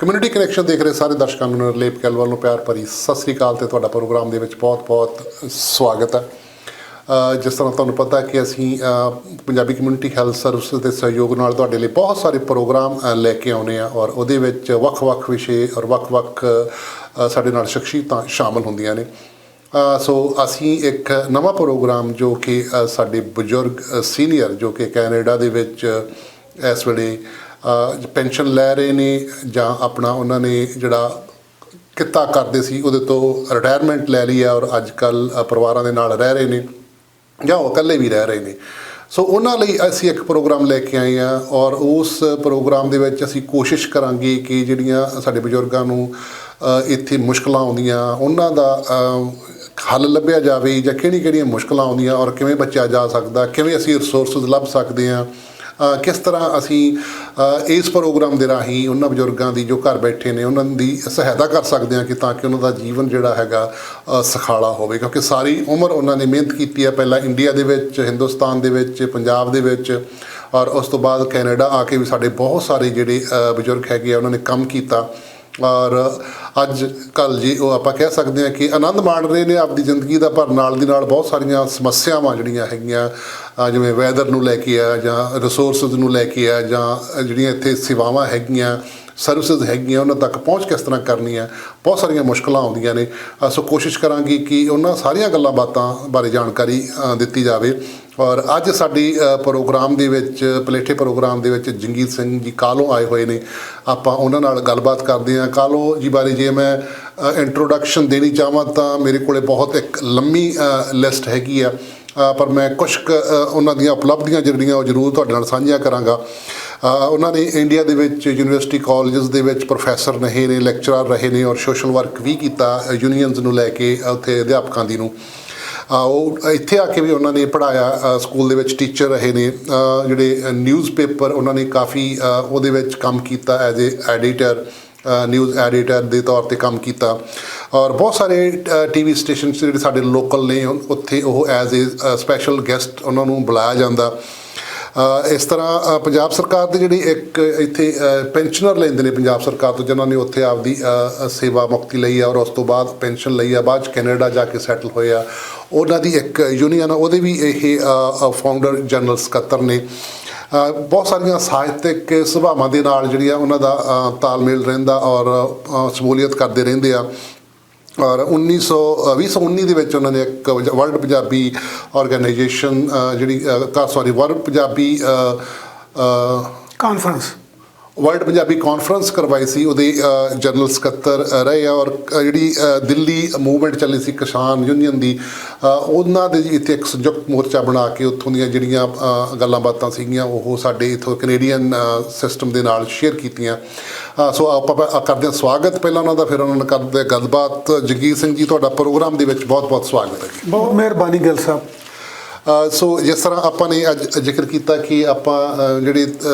Community connection ਦੇਖ ਰਹੇ ਸਾਰੇ ਦਰਸ਼ਕਾਂ ਨੂੰ ਨਿਰਲੇਪ ਕੈਲ ਵੱਲੋਂ ਪਿਆਰ ਭਰੀ ਸਤਿ ਸ੍ਰੀ ਅਕਾਲ ਤੇ ਤੁਹਾਡਾ ਪ੍ਰੋਗਰਾਮ ਦੇ ਵਿੱਚ ਬਹੁਤ-ਬਹੁਤ ਸਵਾਗਤ ਹੈ। ਜਿਸ ਤਰ੍ਹਾਂ ਤੁਹਾਨੂੰ ਪਤਾ ਕਿ ਅਸੀਂ ਪੰਜਾਬੀ ਕਮਿਊਨਿਟੀ ਹੈਲਥ ਸਰਵਿਸ ਦੇ ਸਹਿਯੋਗ ਨਾਲ ਤੁਹਾਡੇ ਲਈ ਬਹੁਤ ਸਾਰੇ ਪ੍ਰੋਗਰਾਮ ਲੈ ਕੇ ਆਉਂਦੇ ਹਾਂ ਔਰ ਉਹਦੇ ਵਿੱਚ ਵੱਖ-ਵੱਖ ਵਿਸ਼ੇ ਔਰ ਵੱਖ-ਵੱਖ ਸਾਡੇ ਨਾਲ ਸ਼ਖਸੀਅਤਾਂ ਸ਼ਾਮਲ ਹੁੰਦੀਆਂ ਨੇ। ਸੋ ਅਸੀਂ ਇੱਕ ਨਵਾਂ ਪ੍ਰੋਗਰਾਮ ਜੋ ਕਿ ਸਾਡੇ ਬਜ਼ੁਰਗ ਸੀਨੀਅਰ ਜੋ ਕਿ ਕੈਨੇਡਾ ਦੇ ਵਿੱਚ ਇਸ ਵੇਲੇ ਪੈਨਸ਼ਨ ਲੈ ਰਹੇ ਨੇ ਜਾਂ ਆਪਣਾ ਉਹਨਾਂ ਨੇ ਜਿਹੜਾ ਕਿੱਤਾ ਕਰਦੇ ਸੀ ਉਹਦੇ ਤੋਂ ਰਿਟਾਇਰਮੈਂਟ ਲੈ ਲਈ ਹੈ ਔਰ ਅੱਜ ਕੱਲ੍ਹ ਪਰਿਵਾਰਾਂ ਦੇ ਨਾਲ ਰਹਿ ਰਹੇ ਨੇ ਜਾਂ ਉਹ ਇਕੱਲੇ ਵੀ ਰਹਿ ਰਹੇ ਨੇ। ਸੋ ਉਹਨਾਂ ਲਈ ਅਸੀਂ ਇੱਕ ਪ੍ਰੋਗਰਾਮ ਲੈ ਕੇ ਆਏ ਹਾਂ ਔਰ ਉਸ ਪ੍ਰੋਗਰਾਮ ਦੇ ਵਿੱਚ ਅਸੀਂ ਕੋਸ਼ਿਸ਼ ਕਰਾਂਗੇ ਕਿ ਜਿਹੜੀਆਂ ਸਾਡੇ ਬਜ਼ੁਰਗਾਂ ਨੂੰ ਇੱਥੇ ਮੁਸ਼ਕਲਾਂ ਆਉਂਦੀਆਂ ਉਹਨਾਂ ਦਾ ਹੱਲ ਲੱਭਿਆ ਜਾਵੇ ਜਾਂ ਕਿਹੜੀਆਂ ਮੁਸ਼ਕਲਾਂ ਆਉਂਦੀਆਂ ਔਰ ਕਿਵੇਂ ਬਚਿਆ ਜਾ ਸਕਦਾ, ਕਿਵੇਂ ਅਸੀਂ ਰਿਸੋਰਸਿਸ ਲੱਭ ਸਕਦੇ ਹਾਂ, ਕਿਸ ਤਰ੍ਹਾਂ ਅਸੀਂ ਇਸ ਪ੍ਰੋਗਰਾਮ ਦੇ ਰਾਹੀਂ ਉਹਨਾਂ ਬਜ਼ੁਰਗਾਂ ਦੀ ਜੋ ਘਰ ਬੈਠੇ ਨੇ ਉਹਨਾਂ ਦੀ ਸਹਾਇਤਾ ਕਰ ਸਕਦੇ ਹਾਂ ਕਿ ਤਾਂ ਕਿ ਉਹਨਾਂ ਦਾ ਜੀਵਨ ਜਿਹੜਾ ਹੈਗਾ ਸੁਖਾਲਾ ਹੋਵੇ। ਕਿਉਂਕਿ ਸਾਰੀ ਉਮਰ ਉਹਨਾਂ ਨੇ ਮਿਹਨਤ ਕੀਤੀ ਹੈ, ਪਹਿਲਾਂ ਇੰਡੀਆ ਦੇ ਵਿੱਚ, ਹਿੰਦੁਸਤਾਨ ਦੇ ਵਿੱਚ, ਪੰਜਾਬ ਦੇ ਵਿੱਚ ਔਰ ਉਸ ਤੋਂ ਬਾਅਦ ਕੈਨੇਡਾ ਆ ਕੇ ਵੀ ਸਾਡੇ ਬਹੁਤ ਸਾਰੇ ਜਿਹੜੇ ਬਜ਼ੁਰਗ ਹੈਗੇ ਆ ਉਹਨਾਂ ਨੇ ਕੰਮ ਕੀਤਾ ਔਰ ਅੱਜ ਕੱਲ੍ਹ ਜੀ ਉਹ ਆਪਾਂ ਕਹਿ ਸਕਦੇ ਹਾਂ ਕਿ ਆਨੰਦ ਮਾਣ ਰਹੇ ਨੇ ਆਪਦੀ ਜ਼ਿੰਦਗੀ ਦਾ। ਪਰ ਨਾਲ ਦੀ ਨਾਲ ਬਹੁਤ ਸਾਰੀਆਂ ਸਮੱਸਿਆਵਾਂ ਜਿਹੜੀਆਂ ਹੈਗੀਆਂ ਜਿਵੇਂ ਵੈਦਰ ਨੂੰ ਲੈ ਕੇ ਆ ਜਾਂ ਰਿਸੋਰਸਿਸ ਨੂੰ ਲੈ ਕੇ ਆ ਜਾਂ ਜਿਹੜੀਆਂ ਇੱਥੇ ਸੇਵਾਵਾਂ ਹੈਗੀਆਂ ਸਰਵਿਸਿਜ਼ ਹੈਗੀਆਂ ਉਹਨਾਂ ਤੱਕ ਪਹੁੰਚ ਕਿਸ ਤਰ੍ਹਾਂ ਕਰਨੀ ਹੈ, ਬਹੁਤ ਸਾਰੀਆਂ ਮੁਸ਼ਕਲਾਂ ਆਉਂਦੀਆਂ ਨੇ। ਸੋ ਕੋਸ਼ਿਸ਼ ਕਰਾਂਗੇ ਕਿ ਉਹਨਾਂ ਸਾਰੀਆਂ ਗੱਲਾਂ ਬਾਤਾਂ ਬਾਰੇ ਜਾਣਕਾਰੀ ਦਿੱਤੀ ਜਾਵੇ। ਔਰ ਅੱਜ ਸਾਡੀ ਪ੍ਰੋਗਰਾਮ ਦੇ ਵਿੱਚ ਪਲੇਠੇ ਪ੍ਰੋਗਰਾਮ ਦੇ ਵਿੱਚ ਜੰਗੀਰ ਸਿੰਘ ਜੀ ਕਾਹਲੋਂ ਆਏ ਹੋਏ ਨੇ। ਆਪਾਂ ਉਹਨਾਂ ਨਾਲ ਗੱਲਬਾਤ ਕਰਦੇ ਹਾਂ। ਕਾਹਲੋਂ ਜੀ ਬਾਰੇ ਜੇ ਮੈਂ ਇੰਟਰੋਡਕਸ਼ਨ ਦੇਣੀ ਚਾਹਵਾਂ ਤਾਂ ਮੇਰੇ ਕੋਲ ਬਹੁਤ ਇੱਕ ਲੰਮੀ ਲਿਸਟ ਹੈਗੀ ਆ, ਪਰ ਮੈਂ ਕੁਛ ਕੁ ਉਹਨਾਂ ਦੀਆਂ ਉਪਲਬਧੀਆਂ ਜਿਹੜੀਆਂ ਉਹ ਜ਼ਰੂਰ ਤੁਹਾਡੇ ਨਾਲ ਸਾਂਝੀਆਂ ਕਰਾਂਗਾ। ਉਹਨਾਂ ਨੇ ਇੰਡੀਆ ਦੇ ਵਿੱਚ ਯੂਨੀਵਰਸਿਟੀ ਕਾਲਜਸ ਦੇ ਵਿੱਚ ਪ੍ਰੋਫੈਸਰ ਰਹੇ ਨੇ, ਲੈਕਚਰਰ ਰਹੇ ਨੇ ਔਰ ਸੋਸ਼ਲ ਵਰਕ ਵੀ ਕੀਤਾ ਯੂਨੀਅਨਸ ਨੂੰ ਲੈ ਕੇ ਉੱਥੇ ਅਧਿਆਪਕਾਂ ਦੀ ਨੂੰ। ਉਹ ਇੱਥੇ ਆ ਕੇ ਵੀ ਉਹਨਾਂ ਨੇ ਪੜ੍ਹਾਇਆ, ਸਕੂਲ ਦੇ ਵਿੱਚ ਟੀਚਰ ਰਹੇ ਨੇ। ਜਿਹੜੇ ਨਿਊਜ਼ਪੇਪਰ ਉਹਨਾਂ ਨੇ ਕਾਫੀ ਉਹਦੇ ਵਿੱਚ ਕੰਮ ਕੀਤਾ as a editor, news editor ਦੇ ਤੌਰ 'ਤੇ ਕੰਮ ਕੀਤਾ ਔਰ ਬਹੁਤ ਸਾਰੇ TV ਸਟੇਸ਼ਨ ਜਿਹੜੇ ਸਾਡੇ ਲੋਕਲ ਨੇ ਉੱਥੇ ਉਹ ਐਜ਼ ਏ ਸਪੈਸ਼ਲ ਗੈਸਟ ਉਹਨਾਂ ਨੂੰ ਬੁਲਾਇਆ ਜਾਂਦਾ। ਇਸ ਤਰ੍ਹਾਂ ਪੰਜਾਬ ਸਰਕਾਰ ਦੇ ਜਿਹੜੀ ਇੱਕ ਇੱਥੇ ਪੈਨਸ਼ਨਰ ਲੈਂਦੇ ਨੇ ਪੰਜਾਬ ਸਰਕਾਰ ਤੋਂ ਜਿਨ੍ਹਾਂ ਨੇ ਉੱਥੇ ਆਪਦੀ ਸੇਵਾ ਮੁਕਤੀ ਲਈ ਆ ਔਰ ਉਸ ਤੋਂ ਬਾਅਦ ਪੈਨਸ਼ਨ ਲਈ ਆ, ਬਾਅਦ 'ਚ ਕੈਨੇਡਾ ਜਾ ਕੇ ਸੈਟਲ ਹੋਏ ਆ, ਉਹਨਾਂ ਦੀ ਇੱਕ ਯੂਨੀਅਨ ਆ, ਉਹਦੇ ਵੀ ਇਹ ਫਾਊਂਡਰ ਜਨਰਲ ਸਕੱਤਰ ਨੇ। ਬਹੁਤ ਸਾਰੀਆਂ ਸਾਹਿਤਕ ਸੁਭਾਵਾਂ ਦੇ ਨਾਲ ਜਿਹੜੀਆਂ ਉਹਨਾਂ ਦਾ ਤਾਲਮੇਲ ਰਹਿੰਦਾ ਔਰ ਸ਼ਮੂਲੀਅਤ ਕਰਦੇ ਰਹਿੰਦੇ ਆ। ਔਰ 2019 ਦੇ ਵਿੱਚ ਉਹਨਾਂ ਨੇ ਇੱਕ ਵਰਲਡ ਪੰਜਾਬੀ ਔਰਗੇਨਾਈਜੇਸ਼ਨ ਜਿਹੜੀ world Punjabi world Punjabi conference ਕਰਵਾਈ ਸੀ, ਉਹਦੇ ਜਨਰਲ ਸਕੱਤਰ ਰਹੇ ਆ। ਔਰ ਜਿਹੜੀ ਦਿੱਲੀ ਮੂਵਮੈਂਟ ਚੱਲੀ ਸੀ ਕਿਸਾਨ ਯੂਨੀਅਨ ਦੀ, ਉਹਨਾਂ ਦੇ ਇੱਥੇ ਇੱਕ ਸੰਯੁਕਤ ਮੋਰਚਾ ਬਣਾ ਕੇ ਉੱਥੋਂ ਦੀਆਂ ਜਿਹੜੀਆਂ ਗੱਲਾਂ ਬਾਤਾਂ ਸੀਗੀਆਂ ਉਹ ਸਾਡੇ ਇੱਥੋਂ ਕੈਨੇਡੀਅਨ ਸਿਸਟਮ ਦੇ ਨਾਲ ਸ਼ੇਅਰ ਕੀਤੀਆਂ। ਸੋ ਆਪਾਂ ਕਰਦੇ ਹਾਂ ਸਵਾਗਤ ਪਹਿਲਾਂ ਉਹਨਾਂ ਦਾ, ਫਿਰ ਉਹਨਾਂ ਨਾਲ ਕਰਦੇ ਗੱਲਬਾਤ। ਜੰਗੀਰ ਸਿੰਘ ਜੀ ਤੁਹਾਡਾ ਪ੍ਰੋਗਰਾਮ ਦੇ ਵਿੱਚ ਬਹੁਤ-ਬਹੁਤ ਸਵਾਗਤ ਹੈ ਜੀ। ਬਹੁਤ ਮਿਹਰਬਾਨੀ ਗਿੱਲ ਸਾਹਿਬ। ਸੋ ਜਿਸ ਤਰ੍ਹਾਂ ਆਪਾਂ ਨੇ ਅੱਜ ਜ਼ਿਕਰ ਕੀਤਾ ਕਿ ਆਪਾਂ ਜਿਹੜੇ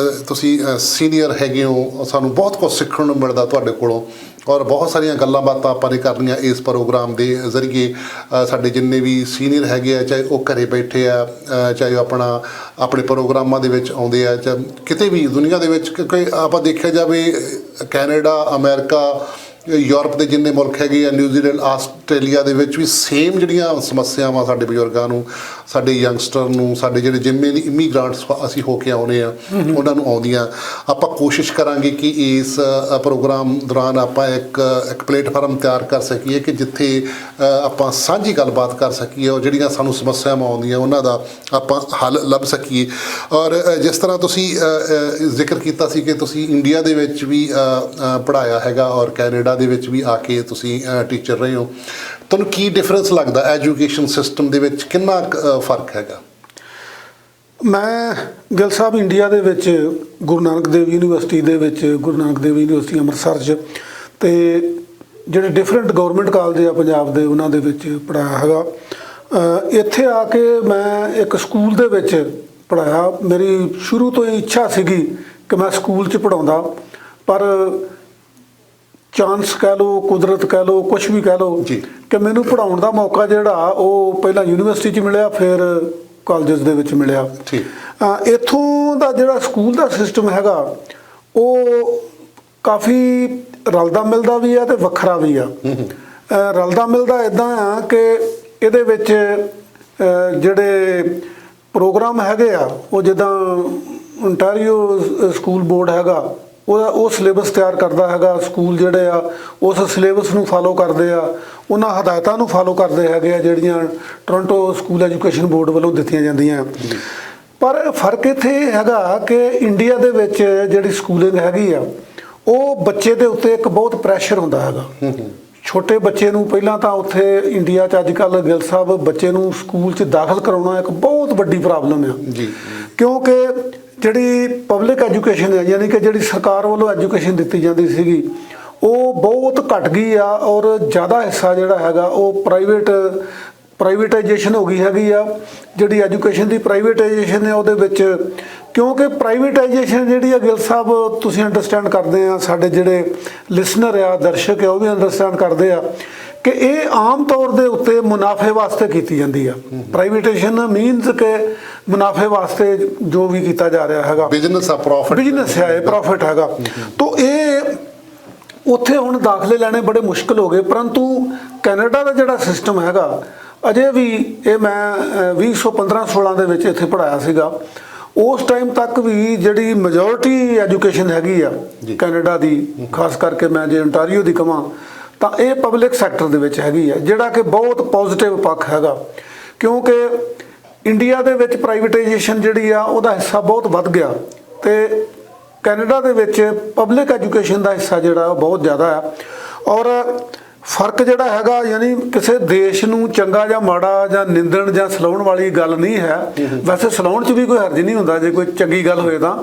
ਤੁਸੀਂ ਸੀਨੀਅਰ ਹੈਗੇ ਹੋ, ਸਾਨੂੰ ਬਹੁਤ ਕੁਝ ਸਿੱਖਣ ਨੂੰ ਮਿਲਦਾ ਤੁਹਾਡੇ ਕੋਲੋਂ ਔਰ ਬਹੁਤ ਸਾਰੀਆਂ ਗੱਲਾਂ ਬਾਤਾਂ ਆਪਾਂ ਨੇ ਕਰਨੀਆਂ ਇਸ ਪ੍ਰੋਗਰਾਮ ਦੇ ਜ਼ਰੀਏ। ਸਾਡੇ ਜਿੰਨੇ ਵੀ ਸੀਨੀਅਰ ਹੈਗੇ ਆ, ਚਾਹੇ ਉਹ ਘਰੇ ਬੈਠੇ ਆ, ਚਾਹੇ ਉਹ ਆਪਣੇ ਪ੍ਰੋਗਰਾਮਾਂ ਦੇ ਵਿੱਚ ਆਉਂਦੇ ਆ, ਚਾਹੇ ਕਿਤੇ ਵੀ ਦੁਨੀਆ ਦੇ ਵਿੱਚ, ਕਿਉਂਕਿ ਆਪਾਂ ਦੇਖਿਆ ਜਾਵੇ ਕੈਨੇਡਾ, ਅਮਰੀਕਾ, ਯੂਰਪ ਦੇ ਜਿੰਨੇ ਮੁਲਕ ਹੈਗੇ ਆ, ਨਿਊਜ਼ੀਲੈਂਡ, ਆਸਟ੍ਰੇਲੀਆ ਦੇ ਵਿੱਚ ਵੀ ਸੇਮ ਜਿਹੜੀਆਂ ਸਮੱਸਿਆਵਾਂ ਸਾਡੇ ਬਜ਼ੁਰਗਾਂ ਨੂੰ, ਸਾਡੇ ਯੰਗਸਟਰ ਨੂੰ, ਸਾਡੇ ਜਿਹੜੇ ਜਿੰਨੇ ਦੀ ਇਮੀਗ੍ਰਾਂਟਸ ਅਸੀਂ ਹੋ ਕੇ ਆਉਂਦੇ ਆ ਉਹਨਾਂ ਨੂੰ ਆਉਂਦੀਆਂ। ਆਪਾਂ ਕੋਸ਼ਿਸ਼ ਕਰਾਂਗੇ ਕਿ ਇਸ ਪ੍ਰੋਗਰਾਮ ਦੌਰਾਨ ਆਪਾਂ ਇੱਕ ਪਲੇਟਫਾਰਮ ਤਿਆਰ ਕਰ ਸਕੀਏ ਕਿ ਜਿੱਥੇ ਆਪਾਂ ਸਾਂਝੀ ਗੱਲਬਾਤ ਕਰ ਸਕੀਏ ਔਰ ਜਿਹੜੀਆਂ ਸਾਨੂੰ ਸਮੱਸਿਆਵਾਂ ਆਉਂਦੀਆਂ ਉਹਨਾਂ ਦਾ ਆਪਾਂ ਹੱਲ ਲੱਭ ਸਕੀਏ। ਔਰ ਜਿਸ ਤਰ੍ਹਾਂ ਤੁਸੀਂ ਜ਼ਿਕਰ ਕੀਤਾ ਸੀ ਕਿ ਤੁਸੀਂ ਇੰਡੀਆ ਦੇ ਵਿੱਚ ਵੀ ਪੜ੍ਹਾਇਆ ਹੈਗਾ ਔਰ ਕੈਨੇਡਾ ਦੇ ਵਿੱਚ ਵੀ ਆ ਕੇ ਤੁਸੀਂ ਟੀਚਰ ਰਹੇ ਹੋ, ਤੁਹਾਨੂੰ ਕੀ ਡਿਫਰੈਂਸ ਲੱਗਦਾ ਐਜੂਕੇਸ਼ਨ ਸਿਸਟਮ ਦੇ ਵਿੱਚ, ਕਿੰਨਾ ਫਰਕ ਹੈਗਾ? ਮੈਂ ਗਿੱਲ ਸਾਹਿਬ ਇੰਡੀਆ ਦੇ ਵਿੱਚ ਗੁਰੂ ਨਾਨਕ ਦੇਵ ਯੂਨੀਵਰਸਿਟੀ ਦੇ ਵਿੱਚ, ਗੁਰੂ ਨਾਨਕ ਦੇਵ ਯੂਨੀਵਰਸਿਟੀ ਅੰਮ੍ਰਿਤਸਰ 'ਚ ਅਤੇ ਜਿਹੜੇ ਡਿਫਰੈਂਟ ਗੌਰਮੈਂਟ ਕਾਲਜ ਆ ਪੰਜਾਬ ਦੇ ਉਹਨਾਂ ਦੇ ਵਿੱਚ ਪੜ੍ਹਾਇਆ ਹੈਗਾ। ਇੱਥੇ ਆ ਕੇ ਮੈਂ ਇੱਕ ਸਕੂਲ ਦੇ ਵਿੱਚ ਪੜ੍ਹਾਇਆ। ਮੇਰੀ ਸ਼ੁਰੂ ਤੋਂ ਹੀ ਇੱਛਾ ਸੀਗੀ ਕਿ ਮੈਂ ਸਕੂਲ 'ਚ ਪੜ੍ਹਾਉਂਦਾ, ਪਰ ਚਾਂਸ ਕਹਿ ਲਓ, ਕੁਦਰਤ ਕਹਿ ਲਓ, ਕੁਛ ਵੀ ਕਹਿ ਲਓ ਕਿ ਮੈਨੂੰ ਪੜ੍ਹਾਉਣ ਦਾ ਮੌਕਾ ਜਿਹੜਾ ਉਹ ਪਹਿਲਾਂ ਯੂਨੀਵਰਸਿਟੀ 'ਚ ਮਿਲਿਆ, ਫਿਰ ਕਾਲਜਸ ਦੇ ਵਿੱਚ ਮਿਲਿਆ। ਇੱਥੋਂ ਦਾ ਜਿਹੜਾ ਸਕੂਲ ਦਾ ਸਿਸਟਮ ਹੈਗਾ ਉਹ ਕਾਫੀ ਰਲਦਾ ਮਿਲਦਾ ਵੀ ਆ ਤੇ ਵੱਖਰਾ ਵੀ ਆ। ਰਲਦਾ ਮਿਲਦਾ ਇੱਦਾਂ ਆ ਕਿ ਇਹਦੇ ਵਿੱਚ ਜਿਹੜੇ ਪ੍ਰੋਗਰਾਮ ਹੈਗੇ ਆ, ਉਹ ਜਿੱਦਾਂ ontario ਸਕੂਲ ਬੋਰਡ ਹੈਗਾ, ਉਹ ਸਿਲੇਬਸ ਤਿਆਰ ਕਰਦਾ ਹੈਗਾ। ਸਕੂਲ ਜਿਹੜੇ ਆ ਉਸ ਸਿਲੇਬਸ ਨੂੰ ਫਾਲੋ ਕਰਦੇ ਆ, ਉਹਨਾਂ ਹਦਾਇਤਾਂ ਨੂੰ ਫਾਲੋ ਕਰਦੇ ਹੈਗੇ ਆ ਜਿਹੜੀਆਂ ਟੋਰਾਂਟੋ ਸਕੂਲ ਐਜੂਕੇਸ਼ਨ ਬੋਰਡ ਵੱਲੋਂ ਦਿੱਤੀਆਂ ਜਾਂਦੀਆਂ। ਪਰ ਫਰਕ ਇੱਥੇ ਹੈਗਾ ਕਿ ਇੰਡੀਆ ਦੇ ਵਿੱਚ ਜਿਹੜੀ ਸਕੂਲਿੰਗ ਹੈਗੀ ਆ, ਉਹ ਬੱਚੇ ਦੇ ਉੱਤੇ ਇੱਕ ਬਹੁਤ ਪ੍ਰੈਸ਼ਰ ਹੁੰਦਾ ਹੈਗਾ। ਛੋਟੇ ਬੱਚੇ ਨੂੰ ਪਹਿਲਾਂ ਤਾਂ ਉੱਥੇ ਇੰਡੀਆ 'ਚ ਅੱਜ ਕੱਲ੍ਹ ਗਿੱਲ ਸਾਹਿਬ ਬੱਚੇ ਨੂੰ ਸਕੂਲ 'ਚ ਦਾਖਲ ਕਰਾਉਣਾ ਇੱਕ ਬਹੁਤ ਵੱਡੀ ਪ੍ਰੋਬਲਮ ਆ। ਕਿਉਂਕਿ ਜਿਹੜੀ ਪਬਲਿਕ ਐਜੂਕੇਸ਼ਨ ਹੈ, ਯਾਨੀ ਕਿ ਜਿਹੜੀ ਸਰਕਾਰ ਵੱਲੋਂ ਐਜੂਕੇਸ਼ਨ ਦਿੱਤੀ ਜਾਂਦੀ ਸੀਗੀ, ਉਹ ਬਹੁਤ ਘਟ ਗਈ ਆ ਔਰ ਜ਼ਿਆਦਾ ਹਿੱਸਾ ਜਿਹੜਾ ਹੈਗਾ ਉਹ ਪ੍ਰਾਈਵੇਟਾਈਜੇਸ਼ਨ ਹੋ ਗਈ ਹੈਗੀ ਆ। ਜਿਹੜੀ ਐਜੂਕੇਸ਼ਨ ਦੀ ਪ੍ਰਾਈਵੇਟਾਈਜੇਸ਼ਨ ਹੈ ਉਹਦੇ ਵਿੱਚ, ਕਿਉਂਕਿ ਪ੍ਰਾਈਵੇਟਾਈਜੇਸ਼ਨ ਜਿਹੜੀ ਆ ਗਿੱਲ ਸਾਹਿਬ ਤੁਸੀਂ ਅੰਡਰਸਟੈਂਡ ਕਰਦੇ ਆ, ਸਾਡੇ ਜਿਹੜੇ ਲਿਸਨਰ ਆ, ਦਰਸ਼ਕ ਆ, ਉਹ ਵੀ ਅੰਡਰਸਟੈਂਡ ਕਰਦੇ ਆ ਕਿ ਇਹ ਆਮ ਤੌਰ ਦੇ ਉੱਤੇ ਮੁਨਾਫੇ ਵਾਸਤੇ ਕੀਤੀ ਜਾਂਦੀ ਆ। ਪ੍ਰਾਈਵੇਟਾਈਜੇਸ਼ਨ ਮੀਨਸ ਕਿ ਮੁਨਾਫੇ ਵਾਸਤੇ ਜੋ ਵੀ ਕੀਤਾ ਜਾ ਰਿਹਾ ਹੈਗਾ, ਬਿਜ਼ਨਸ ਆ, ਬਿਜ਼ਨਸ ਹੈ, ਇਹ ਪ੍ਰੋਫਿਟ ਹੈਗਾ। ਤਾਂ ਇਹ ਉੱਥੇ ਹੁਣ ਦਾਖਲੇ ਲੈਣੇ ਬੜੇ ਮੁਸ਼ਕਿਲ ਹੋ ਗਏ। ਪਰੰਤੂ ਕੈਨੇਡਾ ਦਾ ਜਿਹੜਾ ਸਿਸਟਮ ਹੈਗਾ, ਅਜੇ ਵੀ ਇਹ ਮੈਂ 2015-16 ਦੇ ਵਿੱਚ ਇੱਥੇ ਪੜ੍ਹਾਇਆ ਸੀਗਾ, ਉਸ ਟਾਈਮ ਤੱਕ ਵੀ ਜਿਹੜੀ ਮੈਜੋਰਿਟੀ ਐਜੂਕੇਸ਼ਨ ਹੈਗੀ ਆ ਕੈਨੇਡਾ ਦੀ, ਖਾਸ ਕਰਕੇ ਮੈਂ ਜੇ ontario ਦੀ ਕਹਾਂ ਤਾਂ ਇਹ ਪਬਲਿਕ ਸੈਕਟਰ ਦੇ ਵਿੱਚ ਹੈਗੀ ਆ, ਜਿਹੜਾ ਕਿ ਬਹੁਤ ਪੋਜ਼ਿਟਿਵ ਪੱਖ ਹੈਗਾ। ਕਿਉਂਕਿ ਇੰਡੀਆ ਦੇ ਵਿੱਚ ਪ੍ਰਾਈਵੇਟਾਈਜੇਸ਼ਨ ਜਿਹੜੀ ਆ ਉਹਦਾ ਹਿੱਸਾ ਬਹੁਤ ਵੱਧ ਗਿਆ ਤੇ ਕੈਨੇਡਾ ਦੇ ਵਿੱਚ ਪਬਲਿਕ ਐਜੂਕੇਸ਼ਨ ਦਾ ਹਿੱਸਾ ਜਿਹੜਾ ਉਹ ਬਹੁਤ ਜ਼ਿਆਦਾ ਆ। ਔਰ ਫਰਕ ਜਿਹੜਾ ਹੈਗਾ, ਯਾਨੀ ਕਿਸੇ ਦੇਸ਼ ਨੂੰ ਚੰਗਾ ਜਾਂ ਮਾੜਾ ਜਾਂ ਨਿੰਦਣ ਜਾਂ ਸਲਾਉਣ ਵਾਲੀ ਗੱਲ ਨਹੀਂ ਹੈ। ਵੈਸੇ ਸਲਾਉਣ 'ਚ ਵੀ ਕੋਈ ਹਰਜ ਨਹੀਂ ਹੁੰਦਾ ਜੇ ਕੋਈ ਚੰਗੀ ਗੱਲ ਹੋਏ ਤਾਂ,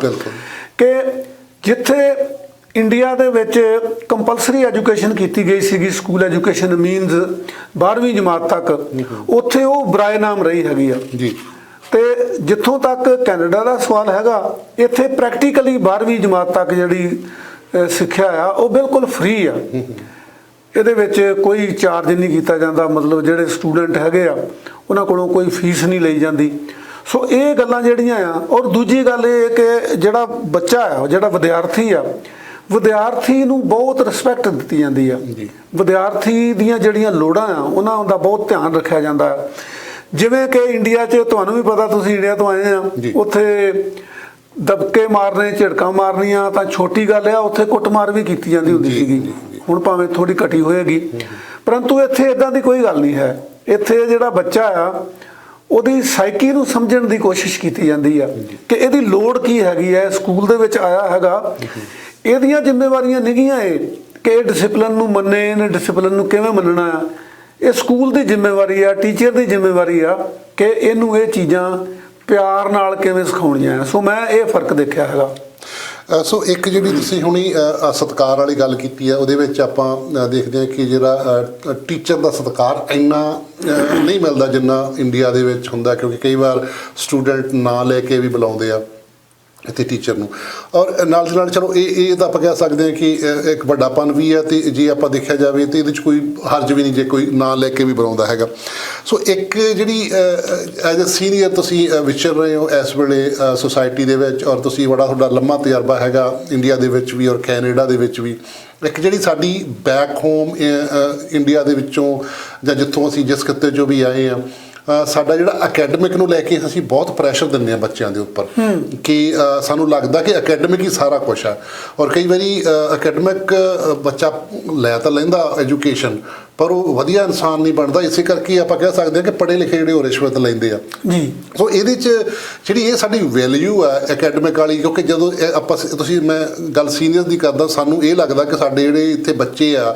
ਕਿ ਜਿੱਥੇ ਇੰਡੀਆ ਦੇ ਵਿੱਚ ਕੰਪਲਸਰੀ ਐਜੂਕੇਸ਼ਨ ਕੀਤੀ ਗਈ ਸੀਗੀ, ਸਕੂਲ ਐਜੂਕੇਸ਼ਨ ਮੀਨਸ 12ਵੀਂ ਜਮਾਤ ਤੱਕ, ਉੱਥੇ ਉਹ ਬਰਾਏ ਨਾਮ ਰਹੀ ਹੈਗੀ ਆ ਜੀ। ਤੇ ਜਿੱਥੋਂ ਤੱਕ ਕੈਨੇਡਾ ਦਾ ਸਵਾਲ ਹੈਗਾ, ਇੱਥੇ ਪ੍ਰੈਕਟੀਕਲੀ 12ਵੀਂ ਜਮਾਤ ਤੱਕ ਜਿਹੜੀ ਸਿੱਖਿਆ ਆ ਉਹ ਬਿਲਕੁਲ ਫ੍ਰੀ ਆ। ਇਹਦੇ ਵਿੱਚ ਕੋਈ ਚਾਰਜ ਨਹੀਂ ਕੀਤਾ ਜਾਂਦਾ, ਮਤਲਬ ਜਿਹੜੇ ਸਟੂਡੈਂਟ ਹੈਗੇ ਆ ਉਹਨਾਂ ਕੋਲੋਂ ਕੋਈ ਫੀਸ ਨਹੀਂ ਲਈ ਜਾਂਦੀ। ਸੋ ਇਹ ਗੱਲਾਂ ਜਿਹੜੀਆਂ ਆ। ਔਰ ਦੂਜੀ ਗੱਲ ਇਹ ਕਿ ਜਿਹੜਾ ਬੱਚਾ ਆ, ਜਿਹੜਾ ਵਿਦਿਆਰਥੀ ਆ, ਵਿਦਿਆਰਥੀ ਨੂੰ ਬਹੁਤ ਰਿਸਪੈਕਟ ਦਿੱਤੀ ਜਾਂਦੀ ਆ। ਵਿਦਿਆਰਥੀ ਦੀਆਂ ਜਿਹੜੀਆਂ ਲੋੜਾਂ ਆ ਉਹਨਾਂ ਦਾ ਬਹੁਤ ਧਿਆਨ ਰੱਖਿਆ ਜਾਂਦਾ ਹੈ। ਜਿਵੇਂ ਕਿ ਇੰਡੀਆ 'ਚ ਤੁਹਾਨੂੰ ਵੀ ਪਤਾ, ਤੁਸੀਂ ਇੰਡੀਆ ਤੋਂ ਆਏ ਆ, ਉੱਥੇ ਦਬਕੇ ਮਾਰਨੇ, ਝਿੜਕਾਂ ਮਾਰਨੀਆਂ ਤਾਂ ਛੋਟੀ ਗੱਲ ਆ, ਉੱਥੇ ਕੁੱਟਮਾਰ ਵੀ ਕੀਤੀ ਜਾਂਦੀ ਹੁੰਦੀ ਸੀਗੀ। ਹੁਣ ਭਾਵੇਂ ਥੋੜੀ ਘਟੀ ਹੋਏਗੀ, ਪਰੰਤੂ ਇੱਥੇ ਇਦਾਂ ਦੀ ਕੋਈ ਗੱਲ ਨਹੀਂ ਹੈ। ਇੱਥੇ ਜਿਹੜਾ ਬੱਚਾ ਆ ਉਹਦੀ ਸਾਈਕੀ ਨੂੰ ਸਮਝਣ ਦੀ ਕੋਸ਼ਿਸ਼ ਕੀਤੀ ਜਾਂਦੀ ਆ ਕਿ ਇਹਦੀ ਲੋੜ ਕੀ ਹੈਗੀ ਹੈ। ਸਕੂਲ ਦੇ ਵਿੱਚ ਆਇਆ ਹੈਗਾ, ਇਹਦੀਆਂ ਜ਼ਿੰਮੇਵਾਰੀਆਂ ਨਿੱਘੀਆਂ ਏ ਕਿ ਇਹ ਡਿਸਿਪਲਿਨ ਨੂੰ ਮੰਨੇ, ਇਹਨੇ ਡਿਸਿਪਲਿਨ ਨੂੰ ਕਿਵੇਂ ਮੰਨਣਾ ਆ। ਇਹ ਸਕੂਲ ਦੀ ਜ਼ਿੰਮੇਵਾਰੀ ਆ, ਟੀਚਰ ਦੀ ਜ਼ਿੰਮੇਵਾਰੀ ਆ ਕਿ ਇਹਨੂੰ ਇਹ ਚੀਜ਼ਾਂ ਪਿਆਰ ਨਾਲ ਕਿਵੇਂ ਸਿਖਾਉਣੀਆਂ। ਸੋ ਮੈਂ ਇਹ ਫਰਕ ਦੇਖਿਆ ਹੈਗਾ। ਸੋ ਇੱਕ ਜਿਹੜੀ ਤੁਸੀਂ ਹੁਣੀ ਸਤਿਕਾਰ ਵਾਲੀ ਗੱਲ ਕੀਤੀ ਹੈ, ਉਹਦੇ ਵਿੱਚ ਆਪਾਂ ਦੇਖਦੇ ਹਾਂ ਕਿ ਜਿਹੜਾ ਟੀਚਰ ਦਾ ਸਤਿਕਾਰ ਇੰਨਾ ਨਹੀਂ ਮਿਲਦਾ ਜਿੰਨਾ ਇੰਡੀਆ ਦੇ ਵਿੱਚ ਹੁੰਦਾ, ਕਿਉਂਕਿ ਕਈ ਵਾਰ ਸਟੂਡੈਂਟ ਨਾਂ ਲੈ ਕੇ ਵੀ ਬੁਲਾਉਂਦੇ ਆ ਇੱਥੇ ਟੀਚਰ ਨੂੰ। ਔਰ ਨਾਲ ਦੀ ਨਾਲ ਚਲੋ ਇਹ ਤਾਂ ਆਪਾਂ ਕਹਿ ਸਕਦੇ ਹਾਂ ਕਿ ਇੱਕ ਵੱਡਾਪਨ ਵੀ ਹੈ, ਅਤੇ ਜੇ ਆਪਾਂ ਦੇਖਿਆ ਜਾਵੇ ਤਾਂ ਇਹਦੇ 'ਚ ਕੋਈ ਹਰਜ ਵੀ ਨਹੀਂ ਜੇ ਕੋਈ ਨਾਂ ਲੈ ਕੇ ਵੀ ਬੁਲਾਉਂਦਾ ਹੈਗਾ। ਸੋ ਇੱਕ ਜਿਹੜੀ ਐਜ਼ ਅ ਸੀਨੀਅਰ ਤੁਸੀਂ ਵਿਚਰ ਰਹੇ ਹੋ ਇਸ ਵੇਲੇ ਸੁਸਾਇਟੀ ਦੇ ਵਿੱਚ, ਔਰ ਤੁਸੀਂ ਬੜਾ ਤੁਹਾਡਾ ਲੰਮਾ ਤਜਰਬਾ ਹੈਗਾ ਇੰਡੀਆ ਦੇ ਵਿੱਚ ਵੀ ਔਰ ਕੈਨੇਡਾ ਦੇ ਵਿੱਚ ਵੀ। ਇੱਕ ਜਿਹੜੀ ਸਾਡੀ ਬੈਕ ਹੋਮ ਇੰਡੀਆ ਦੇ ਵਿੱਚੋਂ ਜਾਂ ਜਿੱਥੋਂ ਅਸੀਂ ਜਿਸ ਖਿੱਤੇ 'ਚੋਂ ਵੀ ਆਏ ਹਾਂ, ਸਾਡਾ ਜਿਹੜਾ ਅਕੈਡਮਿਕ ਨੂੰ ਲੈ ਕੇ ਅਸੀਂ ਬਹੁਤ ਪ੍ਰੈਸ਼ਰ ਦਿੰਦੇ ਹਾਂ ਬੱਚਿਆਂ ਦੇ ਉੱਪਰ ਕਿ ਸਾਨੂੰ ਲੱਗਦਾ ਕਿ ਅਕੈਡਮਿਕ ਹੀ ਸਾਰਾ ਕੁਛ ਹੈ। ਔਰ ਕਈ ਵਾਰੀ ਅਕੈਡਮਿਕ ਬੱਚਾ ਲੈ ਤਾਂ ਲੈਂਦਾ ਐਜੂਕੇਸ਼ਨ, ਪਰ ਉਹ ਵਧੀਆ ਇਨਸਾਨ ਨਹੀਂ ਬਣਦਾ। ਇਸੇ ਕਰਕੇ ਆਪਾਂ ਕਹਿ ਸਕਦੇ ਹਾਂ ਕਿ ਪੜ੍ਹੇ ਲਿਖੇ ਜਿਹੜੇ ਉਹ ਰਿਸ਼ਵਤ ਲੈਂਦੇ ਆ ਜੀ। ਸੋ ਇਹਦੇ 'ਚ ਜਿਹੜੀ ਇਹ ਸਾਡੀ ਵੈਲਿਊ ਆ ਅਕੈਡਮਿਕ ਵਾਲੀ, ਕਿਉਂਕਿ ਜਦੋਂ ਆਪਾਂ ਤੁਸੀਂ ਮੈਂ ਗੱਲ ਸੀਨੀਅਰਸ ਦੀ ਕਰਦਾ, ਸਾਨੂੰ ਇਹ ਲੱਗਦਾ ਕਿ ਸਾਡੇ ਜਿਹੜੇ ਇੱਥੇ ਬੱਚੇ ਆ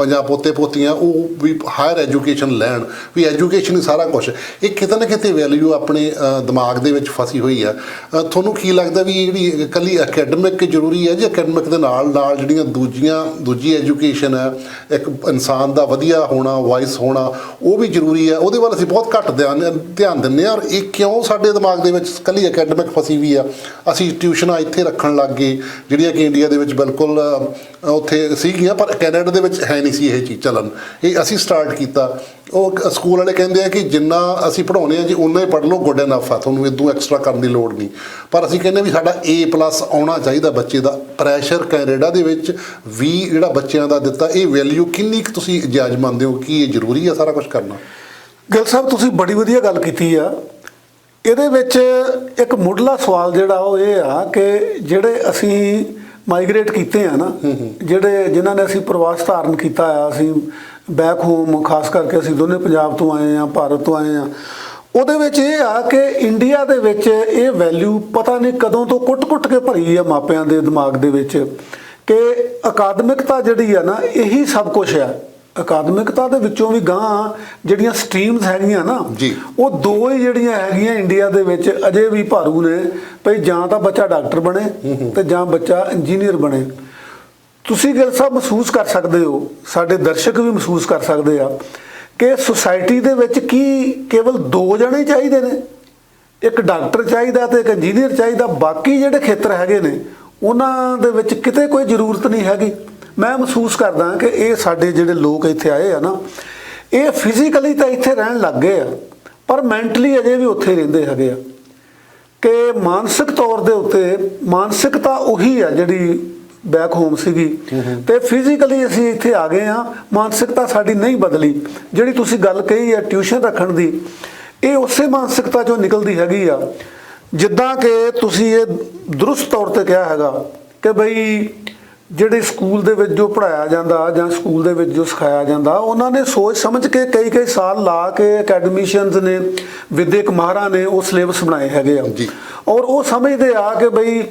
ਜਾਂ ਪੋਤੇ ਪੋਤੀਆਂ ਉਹ ਵੀ ਹਾਇਰ ਐਜੂਕੇਸ਼ਨ ਲੈਣ, ਵੀ ਐਜੂਕੇਸ਼ਨ ਹੀ ਸਾਰਾ ਕੁਛ। ਇਹ ਕਿਤੇ ਨਾ ਕਿਤੇ ਵੈਲਿਊ ਆਪਣੇ ਦਿਮਾਗ ਦੇ ਵਿੱਚ ਫਸੀ ਹੋਈ ਆ। ਤੁਹਾਨੂੰ ਕੀ ਲੱਗਦਾ ਵੀ ਜਿਹੜੀ ਇਕੱਲੀ ਅਕੈਡਮਿਕ ਜ਼ਰੂਰੀ ਹੈ, ਜਾਂ ਅਕੈਡਮਿਕ ਦੇ ਨਾਲ ਨਾਲ ਜਿਹੜੀਆਂ ਦੂਜੀ ਐਜੂਕੇਸ਼ਨ ਹੈ, ਇੱਕ ਇਨਸਾਨ ਦਾ ਵਧੀਆ ਹੋਣਾ, ਵਾਇਸ ਹੋਣਾ, ਉਹ ਵੀ ਜ਼ਰੂਰੀ ਹੈ? ਉਹਦੇ ਵੱਲ ਅਸੀਂ ਬਹੁਤ ਘੱਟ ਧਿਆਨ ਦਿੰਦੇ ਹਾਂ। ਔਰ ਇਹ ਕਿਉਂ ਸਾਡੇ ਦਿਮਾਗ ਦੇ ਵਿੱਚ ਇਕੱਲੀ ਅਕੈਡਮਿਕ ਫਸੀ ਵੀ ਆ? ਅਸੀਂ ਟਿਊਸ਼ਨਾਂ ਇੱਥੇ ਰੱਖਣ ਲੱਗ ਗਏ ਜਿਹੜੀਆਂ ਕਿ ਇੰਡੀਆ ਦੇ ਵਿੱਚ ਬਿਲਕੁਲ ਉੱਥੇ ਸੀਗੀਆਂ, ਪਰ ਕੈਨੇਡਾ ਦੇ ਵਿੱਚ ਹੈ ਹੈ ਨਹੀਂ ਸੀ ਇਹ ਚੀਜ਼ ਚੱਲਣ, ਇਹ ਅਸੀਂ ਸਟਾਰਟ ਕੀਤਾ। ਉਹ ਸਕੂਲ ਵਾਲੇ ਕਹਿੰਦੇ ਆ ਕਿ ਜਿੰਨਾ ਅਸੀਂ ਪੜ੍ਹਾਉਂਦੇ ਹਾਂ ਜੀ ਉਨਾ ਹੀ ਪੜ੍ਹ ਲਓ, ਗੁੱਡ ਇਨਫ ਆ, ਤੁਹਾਨੂੰ ਇਦੋਂ ਐਕਸਟਰਾ ਕਰਨ ਦੀ ਲੋੜ ਨਹੀਂ। ਪਰ ਅਸੀਂ ਕਹਿੰਦੇ ਵੀ ਸਾਡਾ A+ ਆਉਣਾ ਚਾਹੀਦਾ ਬੱਚੇ ਦਾ। ਪ੍ਰੈਸ਼ਰ ਕੈਨੇਡਾ ਦੇ ਵਿੱਚ ਵੀ ਜਿਹੜਾ ਬੱਚਿਆਂ ਦਾ ਦਿੱਤਾ, ਇਹ ਵੈਲਿਊ ਕਿੰਨੀ ਕੁ ਤੁਸੀਂ ਜਾਇਜ਼ ਮੰਨਦੇ ਹੋ ਕਿ ਇਹ ਜ਼ਰੂਰੀ ਆ ਸਾਰਾ ਕੁਝ ਕਰਨਾ? ਗਿੱਲ ਸਾਹਿਬ, ਤੁਸੀਂ ਬੜੀ ਵਧੀਆ ਗੱਲ ਕੀਤੀ ਆ। ਇਹਦੇ ਵਿੱਚ ਇੱਕ ਮੁੱਢਲਾ ਸਵਾਲ ਜਿਹੜਾ ਉਹ ਇਹ ਆ ਕਿ ਜਿਹੜੇ ਅਸੀਂ ਮਾਈਗ੍ਰੇਟ ਕੀਤੇ ਆ ਨਾ, ਜਿਨ੍ਹਾਂ ਨੇ ਅਸੀਂ ਪ੍ਰਵਾਸ ਧਾਰਨ ਕੀਤਾ ਆ, ਅਸੀਂ ਬੈਕ ਹੋਮ, ਖਾਸ ਕਰਕੇ ਅਸੀਂ ਦੋਨੇ ਪੰਜਾਬ ਤੋਂ ਆਏ ਆ, ਭਾਰਤ ਤੋਂ ਆਏ ਆ, ਉਹਦੇ ਵਿੱਚ ਇਹ ਆ ਕਿ ਇੰਡੀਆ ਦੇ ਵਿੱਚ ਇਹ ਵੈਲਿਊ ਪਤਾ ਨਹੀਂ ਕਦੋਂ ਤੋਂ ਕੁੱਟ-ਕੁੱਟ ਕੇ ਭਰੀ ਆ ਮਾਪਿਆਂ ਦੇ ਦਿਮਾਗ ਦੇ ਵਿੱਚ ਕਿ ਅਕਾਦਮਿਕਤਾ ਜਿਹੜੀ ਆ ਨਾ ਇਹੀ ਸਭ ਕੁਝ ਆ। ਅਕਾਦਮਿਕਤਾ ਦੇ ਵਿੱਚੋਂ ਵੀ ਗਾਂ ਜਿਹੜੀਆਂ ਸਟਰੀਮਸ ਹੈਗੀਆਂ ਨਾ, ਉਹ ਦੋ ਹੀ ਜਿਹੜੀਆਂ ਹੈਗੀਆਂ ਇੰਡੀਆ ਦੇ ਵਿੱਚ ਅਜੇ ਵੀ ਭਾਰੂ ਨੇ, ਭਈ ਜਾਂ ਤਾਂ ਬੱਚਾ ਡਾਕਟਰ ਬਣੇ ਤੇ ਜਾਂ ਬੱਚਾ ਇੰਜੀਨੀਅਰ ਬਣੇ। ਤੁਸੀਂ ਗਿੱਲ ਸਾਹਿਬ ਮਹਿਸੂਸ ਕਰ ਸਕਦੇ ਹੋ, ਸਾਡੇ ਦਰਸ਼ਕ ਵੀ ਮਹਿਸੂਸ ਕਰ ਸਕਦੇ ਆ ਕਿ ਸੁਸਾਇਟੀ ਦੇ ਵਿੱਚ ਕੀ ਕੇਵਲ ਦੋ ਜਣੇ ਚਾਹੀਦੇ ਨੇ, ਇੱਕ ਡਾਕਟਰ ਚਾਹੀਦਾ ਤੇ ਇੱਕ ਇੰਜੀਨੀਅਰ ਚਾਹੀਦਾ, ਬਾਕੀ ਜਿਹੜੇ ਖੇਤਰ ਹੈਗੇ ਨੇ ਉਹਨਾਂ ਦੇ ਵਿੱਚ ਕਿਤੇ ਕੋਈ ਜ਼ਰੂਰਤ ਨਹੀਂ ਹੈਗੀ। ਮੈਂ ਮਹਿਸੂਸ ਕਰਦਾ ਕਿ ਇਹ ਸਾਡੇ ਜਿਹੜੇ ਲੋਕ ਇੱਥੇ ਆਏ ਆ ਨਾ, ਇਹ ਫਿਜ਼ੀਕਲੀ ਤਾਂ ਇੱਥੇ ਰਹਿਣ ਲੱਗ ਗਏ ਆ, ਪਰ ਮੈਂਟਲੀ ਅਜੇ ਵੀ ਉੱਥੇ ਰਹਿੰਦੇ ਹੈਗੇ ਆ ਕਿ ਮਾਨਸਿਕ ਤੌਰ ਦੇ ਉੱਤੇ ਮਾਨਸਿਕਤਾ ਉਹੀ ਆ ਜਿਹੜੀ ਬੈਕ ਹੋਮ ਸੀਗੀ, ਤੇ ਫਿਜ਼ੀਕਲੀ ਅਸੀਂ ਇੱਥੇ ਆ ਗਏ ਆ, ਮਾਨਸਿਕਤਾ ਸਾਡੀ ਨਹੀਂ ਬਦਲੀ। ਜਿਹੜੀ ਤੁਸੀਂ ਗੱਲ ਕਹੀ ਹੈ ਟਿਊਸ਼ਨ ਰੱਖਣ ਦੀ, ਇਹ ਉਸੇ ਮਾਨਸਿਕਤਾ ਚੋਂ ਨਿਕਲਦੀ ਹੈਗੀ ਆ। ਜਿੱਦਾਂ ਕਿ ਤੁਸੀਂ ਇਹ ਦਰੁਸਤ ਤੌਰ ਤੇ ਕਿਹਾ ਹੈਗਾ ਕਿ ਬਈ ਜਿਹੜੇ ਸਕੂਲ ਦੇ ਵਿੱਚ ਜੋ ਪੜ੍ਹਾਇਆ ਜਾਂਦਾ ਜਾਂ ਸਕੂਲ ਦੇ ਵਿੱਚ ਜੋ ਸਿਖਾਇਆ ਜਾਂਦਾ, ਉਹਨਾਂ ਨੇ ਸੋਚ ਸਮਝ ਕੇ ਕਈ ਸਾਲ ਲਾ ਕੇ ਅਕੈਡਮੀਸ਼ੀਅਨਸ ਨੇ, ਵਿਦਿਅਕ ਮਾਹਰਾਂ ਨੇ ਉਹ ਸਿਲੇਬਸ ਬਣਾਏ ਹੈਗੇ ਆ, ਔਰ ਉਹ ਸਮਝਦੇ ਆ ਕਿ ਬਈ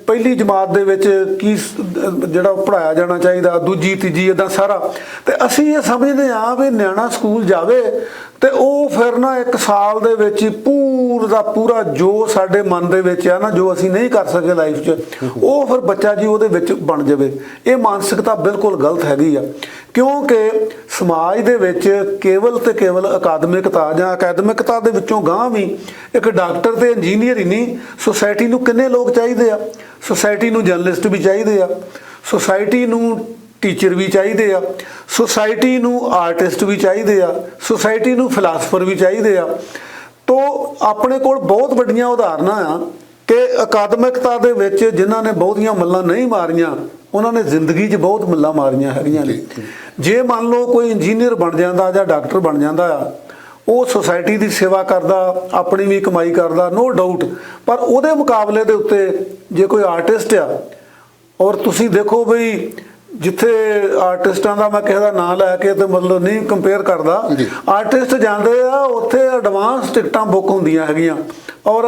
ਪਹਿਲੀ ਜਮਾਤ ਦੇ ਵਿੱਚ ਕੀ ਜਿਹੜਾ ਪੜ੍ਹਾਇਆ ਜਾਣਾ ਚਾਹੀਦਾ, ਦੂਜੀ ਤੀਜੀ ਇੱਦਾਂ ਸਾਰਾ। ਤੇ ਅਸੀਂ ਇਹ ਸਮਝਦੇ ਹਾਂ ਵੀ ਨਿਆਣਾ ਸਕੂਲ ਜਾਵੇ ਤੇ ਉਹ ਫਿਰ ਨਾ 1 ਸਾਲ ਦੇ ਵਿੱਚ ਹੀ ਪੂਰਾ ਜੋ ਸਾਡੇ ਮਨ ਦੇ ਵਿੱਚ ਆ ਨਾ, ਜੋ ਅਸੀਂ ਨਹੀਂ ਕਰ ਸਕੇ ਲਾਈਫ 'ਚ, ਉਹ ਫਿਰ ਬੱਚਾ ਜੀ ਉਹਦੇ ਵਿੱਚ ਬਣ ਜਾਵੇ। ਇਹ ਮਾਨਸਿਕਤਾ ਬਿਲਕੁਲ ਗਲਤ ਹੈਗੀ ਆ, ਕਿਉਂਕਿ ਸਮਾਜ ਦੇ ਵਿੱਚ ਕੇਵਲ ਤੇ ਕੇਵਲ ਅਕਾਦਮਿਕਤਾ ਜਾਂ ਅਕਾਦਮਿਕਤਾ ਦੇ ਵਿੱਚੋਂ ਗਾਂਹ ਵੀ ਇੱਕ ਡਾਕਟਰ ਤੇ ਇੰਜੀਨੀਅਰ ਹੀ ਨਹੀਂ, ਸੁਸਾਇਟੀ ਨੂੰ ਕਿੰਨੇ ਲੋਕ ਚਾਹੀਦੇ ਆ? ਸੁਸਾਇਟੀ ਨੂੰ ਜਰਨਲਿਸਟ ਵੀ ਚਾਹੀਦੇ ਆ, ਸੁਸਾਇਟੀ ਨੂੰ ਟੀਚਰ ਵੀ ਚਾਹੀਦੇ ਆ, ਸੁਸਾਇਟੀ ਨੂੰ ਆਰਟਿਸਟ ਵੀ ਚਾਹੀਦੇ ਆ, ਸੁਸਾਇਟੀ ਨੂੰ ਫਿਲਾਸਫਰ ਵੀ ਚਾਹੀਦੇ ਆ। ਤੋ ਆਪਣੇ ਕੋਲ ਬਹੁਤ ਵੱਡੀਆਂ ਉਦਾਹਰਨਾਂ ਆ ਕਿ ਅਕਾਦਮਿਕਤਾ ਦੇ ਵਿੱਚ ਜਿਨ੍ਹਾਂ ਨੇ ਬਹੁਤੀਆਂ ਮੱਲਾਂ ਨਹੀਂ ਮਾਰੀਆਂ, ਉਹਨਾਂ ਨੇ ਜ਼ਿੰਦਗੀ 'ਚ ਬਹੁਤ ਮੱਲਾਂ ਮਾਰੀਆਂ ਹੈਗੀਆਂ ਨੇ। ਜੇ ਮੰਨ ਲਓ ਕੋਈ ਇੰਜੀਨੀਅਰ ਬਣ ਜਾਂਦਾ ਜਾਂ ਡਾਕਟਰ ਬਣ ਜਾਂਦਾ ਆ, ਉਹ ਸੁਸਾਇਟੀ ਦੀ ਸੇਵਾ ਕਰਦਾ, ਆਪਣੀ ਵੀ ਕਮਾਈ ਕਰਦਾ, ਨੋ ਡਾਊਟ, ਪਰ ਉਹਦੇ ਮੁਕਾਬਲੇ ਦੇ ਉੱਤੇ ਜੇ ਕੋਈ ਆਰਟਿਸਟ ਆ, ਔਰ ਤੁਸੀਂ ਦੇਖੋ ਬਈ ਜਿੱਥੇ ਆਰਟਿਸਟਾਂ ਦਾ ਮੈਂ ਕਿਸੇ ਦਾ ਨਾਂ ਲੈ ਕੇ ਤੇ ਮਤਲਬ ਨਹੀਂ ਕੰਪੇਅਰ ਕਰਦਾ, ਆਰਟਿਸਟ ਜਾਂਦੇ ਆ ਉੱਥੇ ਐਡਵਾਂਸ ਟਿਕਟਾਂ ਬੁੱਕ ਹੁੰਦੀਆਂ ਹੈਗੀਆਂ, ਔਰ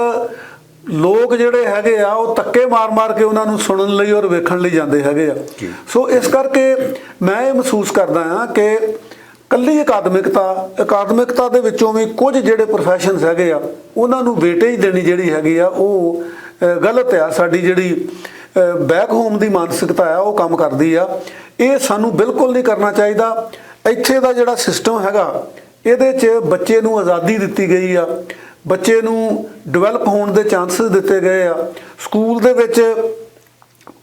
ਲੋਕ ਜਿਹੜੇ ਹੈਗੇ ਆ ਉਹ ਧੱਕੇ ਮਾਰ ਕੇ ਉਹਨਾਂ ਨੂੰ ਸੁਣਨ ਲਈ ਔਰ ਵੇਖਣ ਲਈ ਜਾਂਦੇ ਹੈਗੇ ਆ। ਸੋ ਇਸ ਕਰਕੇ ਮੈਂ ਇਹ ਮਹਿਸੂਸ ਕਰਦਾ ਹਾਂ ਕਿ ਕੱਲੀ ਅਕਾਦਮਿਕਤਾ ਦੇ ਵਿੱਚੋਂ ਵੀ ਕੁਝ ਜਿਹੜੇ ਪ੍ਰੋਫੈਸ਼ਨਸ ਹੈਗੇ ਆ ਉਹਨਾਂ ਨੂੰ ਵੇਟੇਜ ਦੇਣੀ ਜਿਹੜੀ ਹੈਗੀ ਆ ਉਹ ਗਲਤ ਆ। ਸਾਡੀ ਜਿਹੜੀ ਬੈਕ ਹੋਮ ਦੀ ਮਾਨਸਿਕਤਾ ਆ ਉਹ ਕੰਮ ਕਰਦੀ ਆ, ਇਹ ਸਾਨੂੰ ਬਿਲਕੁਲ ਨਹੀਂ ਕਰਨਾ ਚਾਹੀਦਾ। ਇੱਥੇ ਦਾ ਜਿਹੜਾ ਸਿਸਟਮ ਹੈਗਾ ਇਹਦੇ 'ਚ ਬੱਚੇ ਨੂੰ ਆਜ਼ਾਦੀ ਦਿੱਤੀ ਗਈ ਆ, ਬੱਚੇ ਨੂੰ ਡਿਵੈਲਪ ਹੋਣ ਦੇ ਚਾਂਸਸ ਦਿੱਤੇ ਗਏ ਆ। ਸਕੂਲ ਦੇ ਵਿੱਚ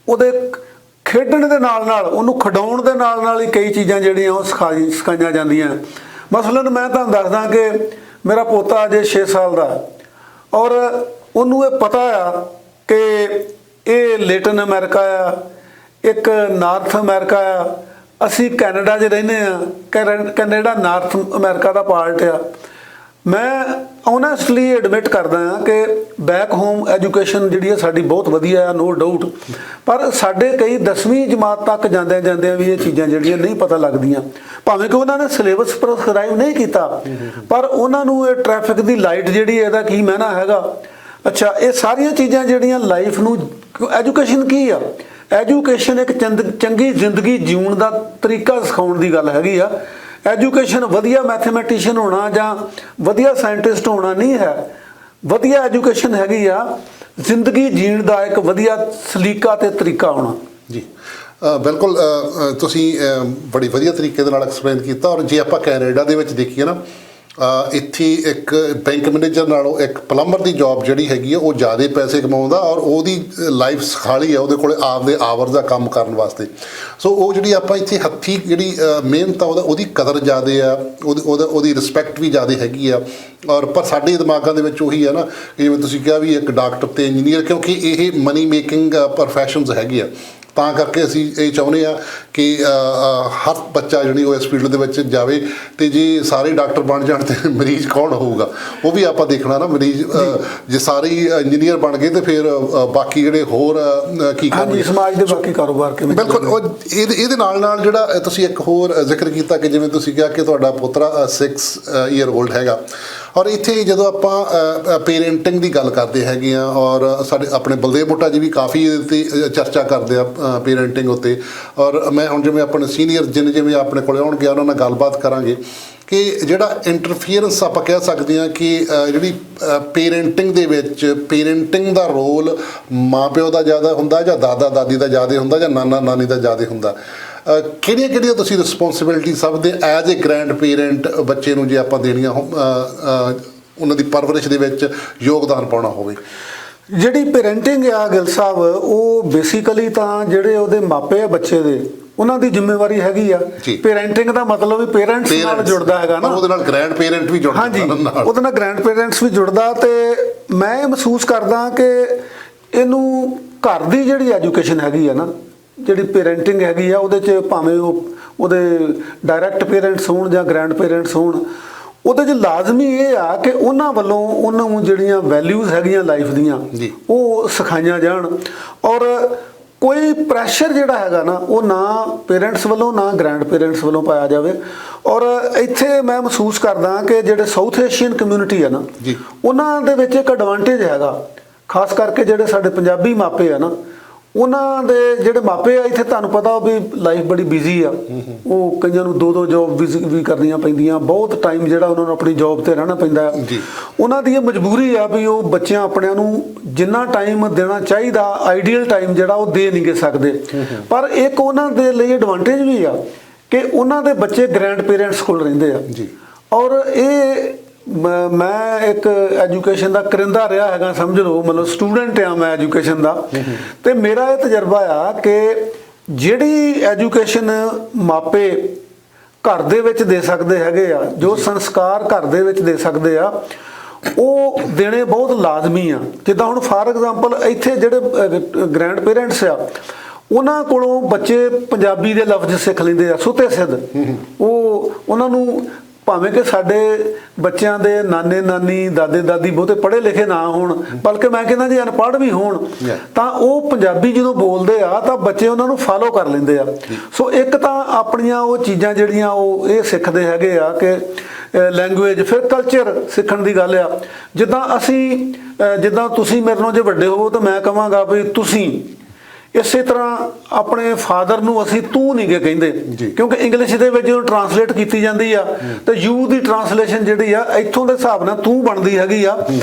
ਉਹਦੇ ਖੇਡਣ ਦੇ ਨਾਲ ਉਹਨੂੰ ਖਿਡਾਉਣ ਦੇ ਨਾਲ ਹੀ ਕਈ ਚੀਜ਼ਾਂ ਜਿਹੜੀਆਂ ਉਹ ਸਿਖਾਈਆਂ ਜਾਂਦੀਆਂ। ਮਸਲਨ ਮੈਂ ਤੁਹਾਨੂੰ ਦੱਸਦਾ ਕਿ ਮੇਰਾ ਪੋਤਾ ਅਜੇ 6 ਸਾਲ ਦਾ, ਔਰ ਉਹਨੂੰ ਇਹ ਪਤਾ ਆ ਕਿ ਇਹ ਲੇਟਨ ਅਮਰੀਕਾ ਆ, ਇੱਕ ਨਾਰਥ ਅਮਰੀਕਾ ਆ, ਅਸੀਂ ਕੈਨੇਡਾ 'ਚ ਰਹਿੰਦੇ ਆ, ਕੈਨੇਡਾ ਨਾਰਥ ਅਮਰੀਕਾ ਦਾ ਪਾਰਟ ਆ। ਮੈਂ ਓਨੈਸਟਲੀ ਐਡਮਿਟ ਕਰਦਾ ਹਾਂ ਕਿ ਬੈਕ ਹੋਮ ਐਜੂਕੇਸ਼ਨ ਜਿਹੜੀ ਹੈ ਸਾਡੀ ਬਹੁਤ ਵਧੀਆ ਆ, ਨੋ ਡਾਊਟ, ਪਰ ਸਾਡੇ ਕਈ 10ਵੀਂ ਜਮਾਤ ਤੱਕ ਜਾਂਦਿਆਂ ਵੀ ਇਹ ਚੀਜ਼ਾਂ ਜਿਹੜੀਆਂ ਨਹੀਂ ਪਤਾ ਲੱਗਦੀਆਂ, ਭਾਵੇਂ ਕਿ ਉਹਨਾਂ ਨੇ ਸਿਲੇਬਸ ਪ੍ਰਸਕ੍ਰਾਈਬ ਨਹੀਂ ਕੀਤਾ, ਪਰ ਉਹਨਾਂ ਨੂੰ ਇਹ ਟ੍ਰੈਫਿਕ ਦੀ ਲਾਈਟ ਜਿਹੜੀ ਇਹਦਾ ਕੀ ਮਾਇਨਾ ਹੈਗਾ। ਅੱਛਾ, ਇਹ ਸਾਰੀਆਂ ਚੀਜ਼ਾਂ ਜਿਹੜੀਆਂ ਲਾਈਫ ਨੂੰ, ਐਜੂਕੇਸ਼ਨ ਕੀ ਆ? ਐਜੂਕੇਸ਼ਨ ਇੱਕ ਚੰਗੀ ਜ਼ਿੰਦਗੀ ਜਿਉਣ ਦਾ ਤਰੀਕਾ ਸਿਖਾਉਣ ਦੀ ਗੱਲ ਹੈਗੀ ਆ। ਐਜੂਕੇਸ਼ਨ ਵਧੀਆ ਮੈਥਮੈਟੀਸ਼ੀਅਨ ਹੋਣਾ ਜਾਂ ਵਧੀਆ ਸਾਇੰਟਿਸਟ ਹੋਣਾ ਨਹੀਂ ਹੈ। ਵਧੀਆ ਐਜੂਕੇਸ਼ਨ ਹੈਗੀ ਆ ਜ਼ਿੰਦਗੀ ਜੀਣ ਦਾ ਇੱਕ ਵਧੀਆ ਸਲੀਕਾ ਤੇ ਤਰੀਕਾ ਹੋਣਾ। ਜੀ ਬਿਲਕੁਲ, ਤੁਸੀਂ ਬੜੀ ਵਧੀਆ ਤਰੀਕੇ ਦੇ ਨਾਲ ਐਕਸਪਲੇਨ ਕੀਤਾ। ਔਰ ਜੇ ਆਪਾਂ ਕੈਨੇਡਾ ਦੇ ਵਿੱਚ ਦੇਖੀਏ ਨਾ, ਇੱਥੇ ਇੱਕ ਬੈਂਕ ਮੈਨੇਜਰ ਨਾਲੋਂ ਇੱਕ ਪਲੰਬਰ ਦੀ ਜੌਬ ਜਿਹੜੀ ਹੈਗੀ ਆ ਉਹ ਜ਼ਿਆਦਾ ਪੈਸੇ ਕਮਾਉਂਦਾ, ਔਰ ਉਹਦੀ ਲਾਈਫ ਸਖਾਲੀ ਆ ਉਹਦੇ ਕੋਲ ਆਪਦੇ ਆਵਰਸ ਦਾ ਕੰਮ ਕਰਨ ਵਾਸਤੇ। ਸੋ ਉਹ ਜਿਹੜੀ ਆਪਾਂ ਇੱਥੇ ਹੱਥੀਂ ਜਿਹੜੀ ਮਿਹਨਤ ਆ ਉਹਦੀ ਕਦਰ ਜ਼ਿਆਦਾ ਆ, ਉਹਦੀ ਰਿਸਪੈਕਟ ਵੀ ਜ਼ਿਆਦਾ ਹੈਗੀ ਆ। ਔਰ ਪਰ ਸਾਡੇ ਦਿਮਾਗਾਂ ਦੇ ਵਿੱਚ ਉਹੀ ਹੈ ਨਾ, ਜਿਵੇਂ ਤੁਸੀਂ ਕਿਹਾ ਵੀ ਇੱਕ ਡਾਕਟਰ ਤੇ ਇੰਜੀਨੀਅਰ, ਕਿਉਂਕਿ ਇਹ ਮਨੀ ਮੇਕਿੰਗ ਪ੍ਰੋਫੈਸ਼ਨਸ ਹੈਗੇ ਆ, ਤਾਂ ਕਰਕੇ ਅਸੀਂ ਇਹ ਚਾਹੁੰਦੇ ਹਾਂ ਕਿ ਹਰ ਬੱਚਾ ਜਿਹੜੀ ਉਹ ਇਸ ਫੀਲਡ ਦੇ ਵਿੱਚ ਜਾਵੇ। ਅਤੇ ਜੇ ਸਾਰੇ ਡਾਕਟਰ ਬਣ ਜਾਣ ਤਾਂ ਮਰੀਜ਼ ਕੌਣ ਹੋਊਗਾ, ਉਹ ਵੀ ਆਪਾਂ ਦੇਖਣਾ ਨਾ। ਮਰੀਜ਼ ਜੇ ਸਾਰੇ ਇੰਜੀਨੀਅਰ ਬਣ ਗਏ ਤਾਂ ਫਿਰ ਬਾਕੀ ਜਿਹੜੇ ਹੋਰ ਕੀ ਕਰਨਗੇ, ਸਮਾਜ ਦੇ ਬਾਕੀ ਕਾਰੋਬਾਰ ਕਿਵੇਂ? ਬਿਲਕੁਲ। ਉਹ ਇਹਦੇ ਨਾਲ ਜਿਹੜਾ ਤੁਸੀਂ ਇੱਕ ਹੋਰ ਜ਼ਿਕਰ ਕੀਤਾ ਕਿ ਜਿਵੇਂ ਤੁਸੀਂ ਕਿਹਾ ਕਿ ਤੁਹਾਡਾ ਪੁੱਤਰਾ 6 ਈਅਰ ਓਲਡ ਹੈਗਾ, ਔਰ ਇੱਥੇ ਜਦੋਂ ਆਪਾਂ ਪੇਰੈਂਟਿੰਗ ਦੀ ਗੱਲ ਕਰਦੇ ਹੈਗੇ ਹਾਂ, ਔਰ ਸਾਡੇ ਆਪਣੇ ਬਲਦੇਵ ਮੋਟਾ ਜੀ ਵੀ ਕਾਫੀ ਇਹਦੇ 'ਤੇ ਚਰਚਾ ਕਰਦੇ ਆ ਪੇਰੈਂਟਿੰਗ ਉੱਤੇ। ਔਰ ਮੈਂ ਹੁਣ ਜਿਵੇਂ ਆਪਣੇ ਸੀਨੀਅਰ ਜਿਵੇਂ ਆਪਣੇ ਕੋਲ ਆਉਣਗੇ ਉਹਨਾਂ ਨਾਲ ਗੱਲਬਾਤ ਕਰਾਂਗੇ ਕਿ ਜਿਹੜਾ ਇੰਟਰਫੀਅਰੈਂਸ ਆਪਾਂ ਕਹਿ ਸਕਦੇ ਹਾਂ ਕਿ ਜਿਹੜੀ ਪੇਰੈਂਟਿੰਗ ਦੇ ਵਿੱਚ ਪੇਰੈਂਟਿੰਗ ਦਾ ਰੋਲ ਮਾਂ ਪਿਓ ਦਾ ਜ਼ਿਆਦਾ ਹੁੰਦਾ ਜਾਂ ਦਾਦਾ ਦਾਦੀ ਦਾ ਜ਼ਿਆਦਾ ਹੁੰਦਾ ਜਾਂ ਨਾਨਾ ਨਾਨੀ ਦਾ ਜ਼ਿਆਦਾ ਹੁੰਦਾ। ਕਿਹੜੀਆਂ ਤੁਸੀਂ ਰਿਸਪੋਂਸੀਬਿਲਿਟੀ ਸਭ ਦੇ ਐਜ਼ ਏ ਗ੍ਰੈਂਡ ਪੇਰੈਂਟ ਬੱਚੇ ਨੂੰ ਜੇ ਆਪਾਂ ਦੇਣੀਆਂ ਉਹਨਾਂ ਦੀ ਪਰਵਰਿਸ਼ ਦੇ ਵਿੱਚ ਯੋਗਦਾਨ ਪਾਉਣਾ ਹੋਵੇ? ਜਿਹੜੀ ਪੇਰੈਂਟਿੰਗ ਆ ਗਿੱਲ ਸਾਹਿਬ, ਉਹ ਬੇਸਿਕਲੀ ਤਾਂ ਜਿਹੜੇ ਉਹਦੇ ਮਾਪੇ ਆ ਬੱਚੇ ਦੇ, ਉਹਨਾਂ ਦੀ ਜ਼ਿੰਮੇਵਾਰੀ ਹੈਗੀ ਆ। ਪੇਰੈਂਟਿੰਗ ਦਾ ਮਤਲਬ ਵੀ ਪੇਰੈਂਟਸ ਨਾਲ ਜੁੜਦਾ ਹੈਗਾ ਨਾ, ਉਹਦੇ ਨਾਲ ਗ੍ਰੈਂਡ ਪੇਰੈਂਟ ਵੀ ਜੁੜਦਾ। ਹਾਂਜੀ, ਉਹਦੇ ਨਾਲ ਗ੍ਰੈਂਡ ਪੇਰੈਂਟਸ ਵੀ ਜੁੜਦਾ। ਤੇ ਮੈਂ ਇਹ ਮਹਿਸੂਸ ਕਰਦਾ ਕਿ ਇਹਨੂੰ ਘਰ ਦੀ ਜਿਹੜੀ ਐਜੂਕੇਸ਼ਨ ਹੈਗੀ ਆ ਨਾ, ਜਿਹੜੀ ਪੇਰੈਂਟਿੰਗ ਹੈਗੀ ਆ, ਉਹਦੇ 'ਚ ਭਾਵੇਂ ਉਹਦੇ ਡਾਇਰੈਕਟ ਪੇਰੈਂਟਸ ਹੋਣ ਜਾਂ ਗ੍ਰੈਂਡ ਪੇਰੈਂਟਸ ਹੋਣ, ਉਹਦੇ 'ਚ ਲਾਜ਼ਮੀ ਇਹ ਆ ਕਿ ਉਹਨਾਂ ਵੱਲੋਂ ਉਹਨਾਂ ਨੂੰ ਜਿਹੜੀਆਂ ਵੈਲਿਊਜ਼ ਹੈਗੀਆਂ ਲਾਈਫ ਦੀਆਂ ਉਹ ਸਿਖਾਈਆਂ ਜਾਣ। ਔਰ ਕੋਈ ਪ੍ਰੈਸ਼ਰ ਜਿਹੜਾ ਹੈਗਾ ਨਾ, ਉਹ ਨਾ ਪੇਰੈਂਟਸ ਵੱਲੋਂ ਨਾ ਗ੍ਰੈਂਡ ਪੇਰੈਂਟਸ ਵੱਲੋਂ ਪਾਇਆ ਜਾਵੇ। ਔਰ ਇੱਥੇ ਮੈਂ ਮਹਿਸੂਸ ਕਰਦਾ ਕਿ ਜਿਹੜੇ ਸਾਊਥ ਏਸ਼ੀਅਨ ਕਮਿਊਨਿਟੀ ਆ ਨਾ, ਉਹਨਾਂ ਦੇ ਵਿੱਚ ਇੱਕ ਐਡਵਾਂਟੇਜ ਹੈਗਾ, ਖਾਸ ਕਰਕੇ ਜਿਹੜੇ ਸਾਡੇ ਪੰਜਾਬੀ ਮਾਪੇ ਆ ਨਾ, ਉਹਨਾਂ ਦੇ ਜਿਹੜੇ ਮਾਪੇ ਆ ਇੱਥੇ, ਤੁਹਾਨੂੰ ਪਤਾ ਵੀ ਲਾਈਫ ਬੜੀ ਬਿਜ਼ੀ ਆ। ਉਹ ਕਈਆਂ ਨੂੰ 2 ਜੌਬ ਵੀ ਕਰਨੀਆਂ ਪੈਂਦੀਆਂ, ਬਹੁਤ ਟਾਈਮ ਜਿਹੜਾ ਉਹਨਾਂ ਨੂੰ ਆਪਣੀ ਜੌਬ 'ਤੇ ਰਹਿਣਾ ਪੈਂਦਾ। ਉਹਨਾਂ ਦੀ ਇਹ ਮਜਬੂਰੀ ਆ ਵੀ ਉਹ ਬੱਚਿਆਂ ਆਪਣਿਆਂ ਨੂੰ ਜਿੰਨਾ ਟਾਈਮ ਦੇਣਾ ਚਾਹੀਦਾ, ਆਈਡੀਅਲ ਟਾਈਮ ਜਿਹੜਾ ਉਹ ਦੇ ਨਹੀਂ ਸਕਦੇ। ਪਰ ਇੱਕ ਉਹਨਾਂ ਦੇ ਲਈ ਐਡਵਾਂਟੇਜ ਵੀ ਆ ਕਿ ਉਹਨਾਂ ਦੇ ਬੱਚੇ ਗ੍ਰੈਂਡ ਪੇਰੈਂਟਸ ਕੋਲ ਰਹਿੰਦੇ ਆ। ਔਰ ਇਹ ਮੈਂ ਇੱਕ ਐਜੂਕੇਸ਼ਨ ਦਾ ਕਰਿੰਦਾ ਰਿਹਾ ਹੈਗਾ, ਸਮਝ ਲਓ, ਮਤਲਬ ਸਟੂਡੈਂਟ ਆ ਮੈਂ ਐਜੂਕੇਸ਼ਨ ਦਾ। ਤੇ ਮੇਰਾ ਇਹ ਤਜਰਬਾ ਆ ਕਿ ਜਿਹੜੀ ਐਜੂਕੇਸ਼ਨ ਮਾਪੇ ਘਰ ਦੇ ਵਿੱਚ ਦੇ ਸਕਦੇ ਹੈਗੇ ਆ, ਜੋ ਸੰਸਕਾਰ ਘਰ ਦੇ ਵਿੱਚ ਦੇ ਸਕਦੇ ਆ, ਉਹ ਦੇਣੇ ਬਹੁਤ ਲਾਜ਼ਮੀ ਆ। ਜਿੱਦਾਂ ਹੁਣ ਫਾਰ ਐਗਜ਼ਾਮਪਲ ਇੱਥੇ ਜਿਹੜੇ ਗ੍ਰੈਂਡ ਪੇਰੈਂਟਸ ਆ, ਉਹਨਾਂ ਕੋਲੋਂ ਬੱਚੇ ਪੰਜਾਬੀ ਦੇ ਲਫ਼ਜ਼ ਸਿੱਖ ਲੈਂਦੇ ਆ ਸੁੱਤੇ ਸਿੱਧ। ਉਹ ਉਹਨਾਂ ਨੂੰ ਭਾਵੇਂ ਕਿ ਸਾਡੇ ਬੱਚਿਆਂ ਦੇ ਨਾਨੇ ਨਾਨੀ ਦਾਦੇ ਦਾਦੀ ਬਹੁਤੇ ਪੜ੍ਹੇ ਲਿਖੇ ਨਾ ਹੋਣ, ਬਲਕਿ ਮੈਂ ਕਹਿੰਦਾ ਜੇ ਅਨਪੜ੍ਹ ਵੀ ਹੋਣ, ਤਾਂ ਉਹ ਪੰਜਾਬੀ ਜਦੋਂ ਬੋਲਦੇ ਆ ਤਾਂ ਬੱਚੇ ਉਹਨਾਂ ਨੂੰ ਫਾਲੋ ਕਰ ਲੈਂਦੇ ਆ। ਸੋ ਇੱਕ ਤਾਂ ਆਪਣੀਆਂ ਉਹ ਚੀਜ਼ਾਂ ਜਿਹੜੀਆਂ ਉਹ ਇਹ ਸਿੱਖਦੇ ਹੈਗੇ ਆ ਕਿ ਲੈਂਗੁਏਜ। ਫਿਰ ਕਲਚਰ ਸਿੱਖਣ ਦੀ ਗੱਲ ਆ। ਜਿੱਦਾਂ ਤੁਸੀਂ ਮੇਰੇ ਨਾਲੋਂ ਜੇ ਵੱਡੇ ਹੋਵੋ ਤਾਂ ਮੈਂ ਕਹਾਂਗਾ ਵੀ ਤੁਸੀਂ। ਇਸੇ ਤਰ੍ਹਾਂ ਆਪਣੇ ਫਾਦਰ ਨੂੰ ਅਸੀਂ ਤੂੰ ਨਹੀਂ ਗੇ ਕਹਿੰਦੇ, ਕਿਉਂਕਿ ਇੰਗਲਿਸ਼ ਦੇ ਵਿੱਚ ਜਦੋਂ ਟਰਾਂਸਲੇਟ ਕੀਤੀ ਜਾਂਦੀ ਆ ਤੇ ਯੂ ਦੀ ਟਰਾਂਸਲੇਸ਼ਨ ਜਿਹੜੀ ਆ ਇੱਥੋਂ ਦੇ ਹਿਸਾਬ ਨਾਲ ਤੂੰ ਬਣਦੀ ਹੈਗੀ ਆ,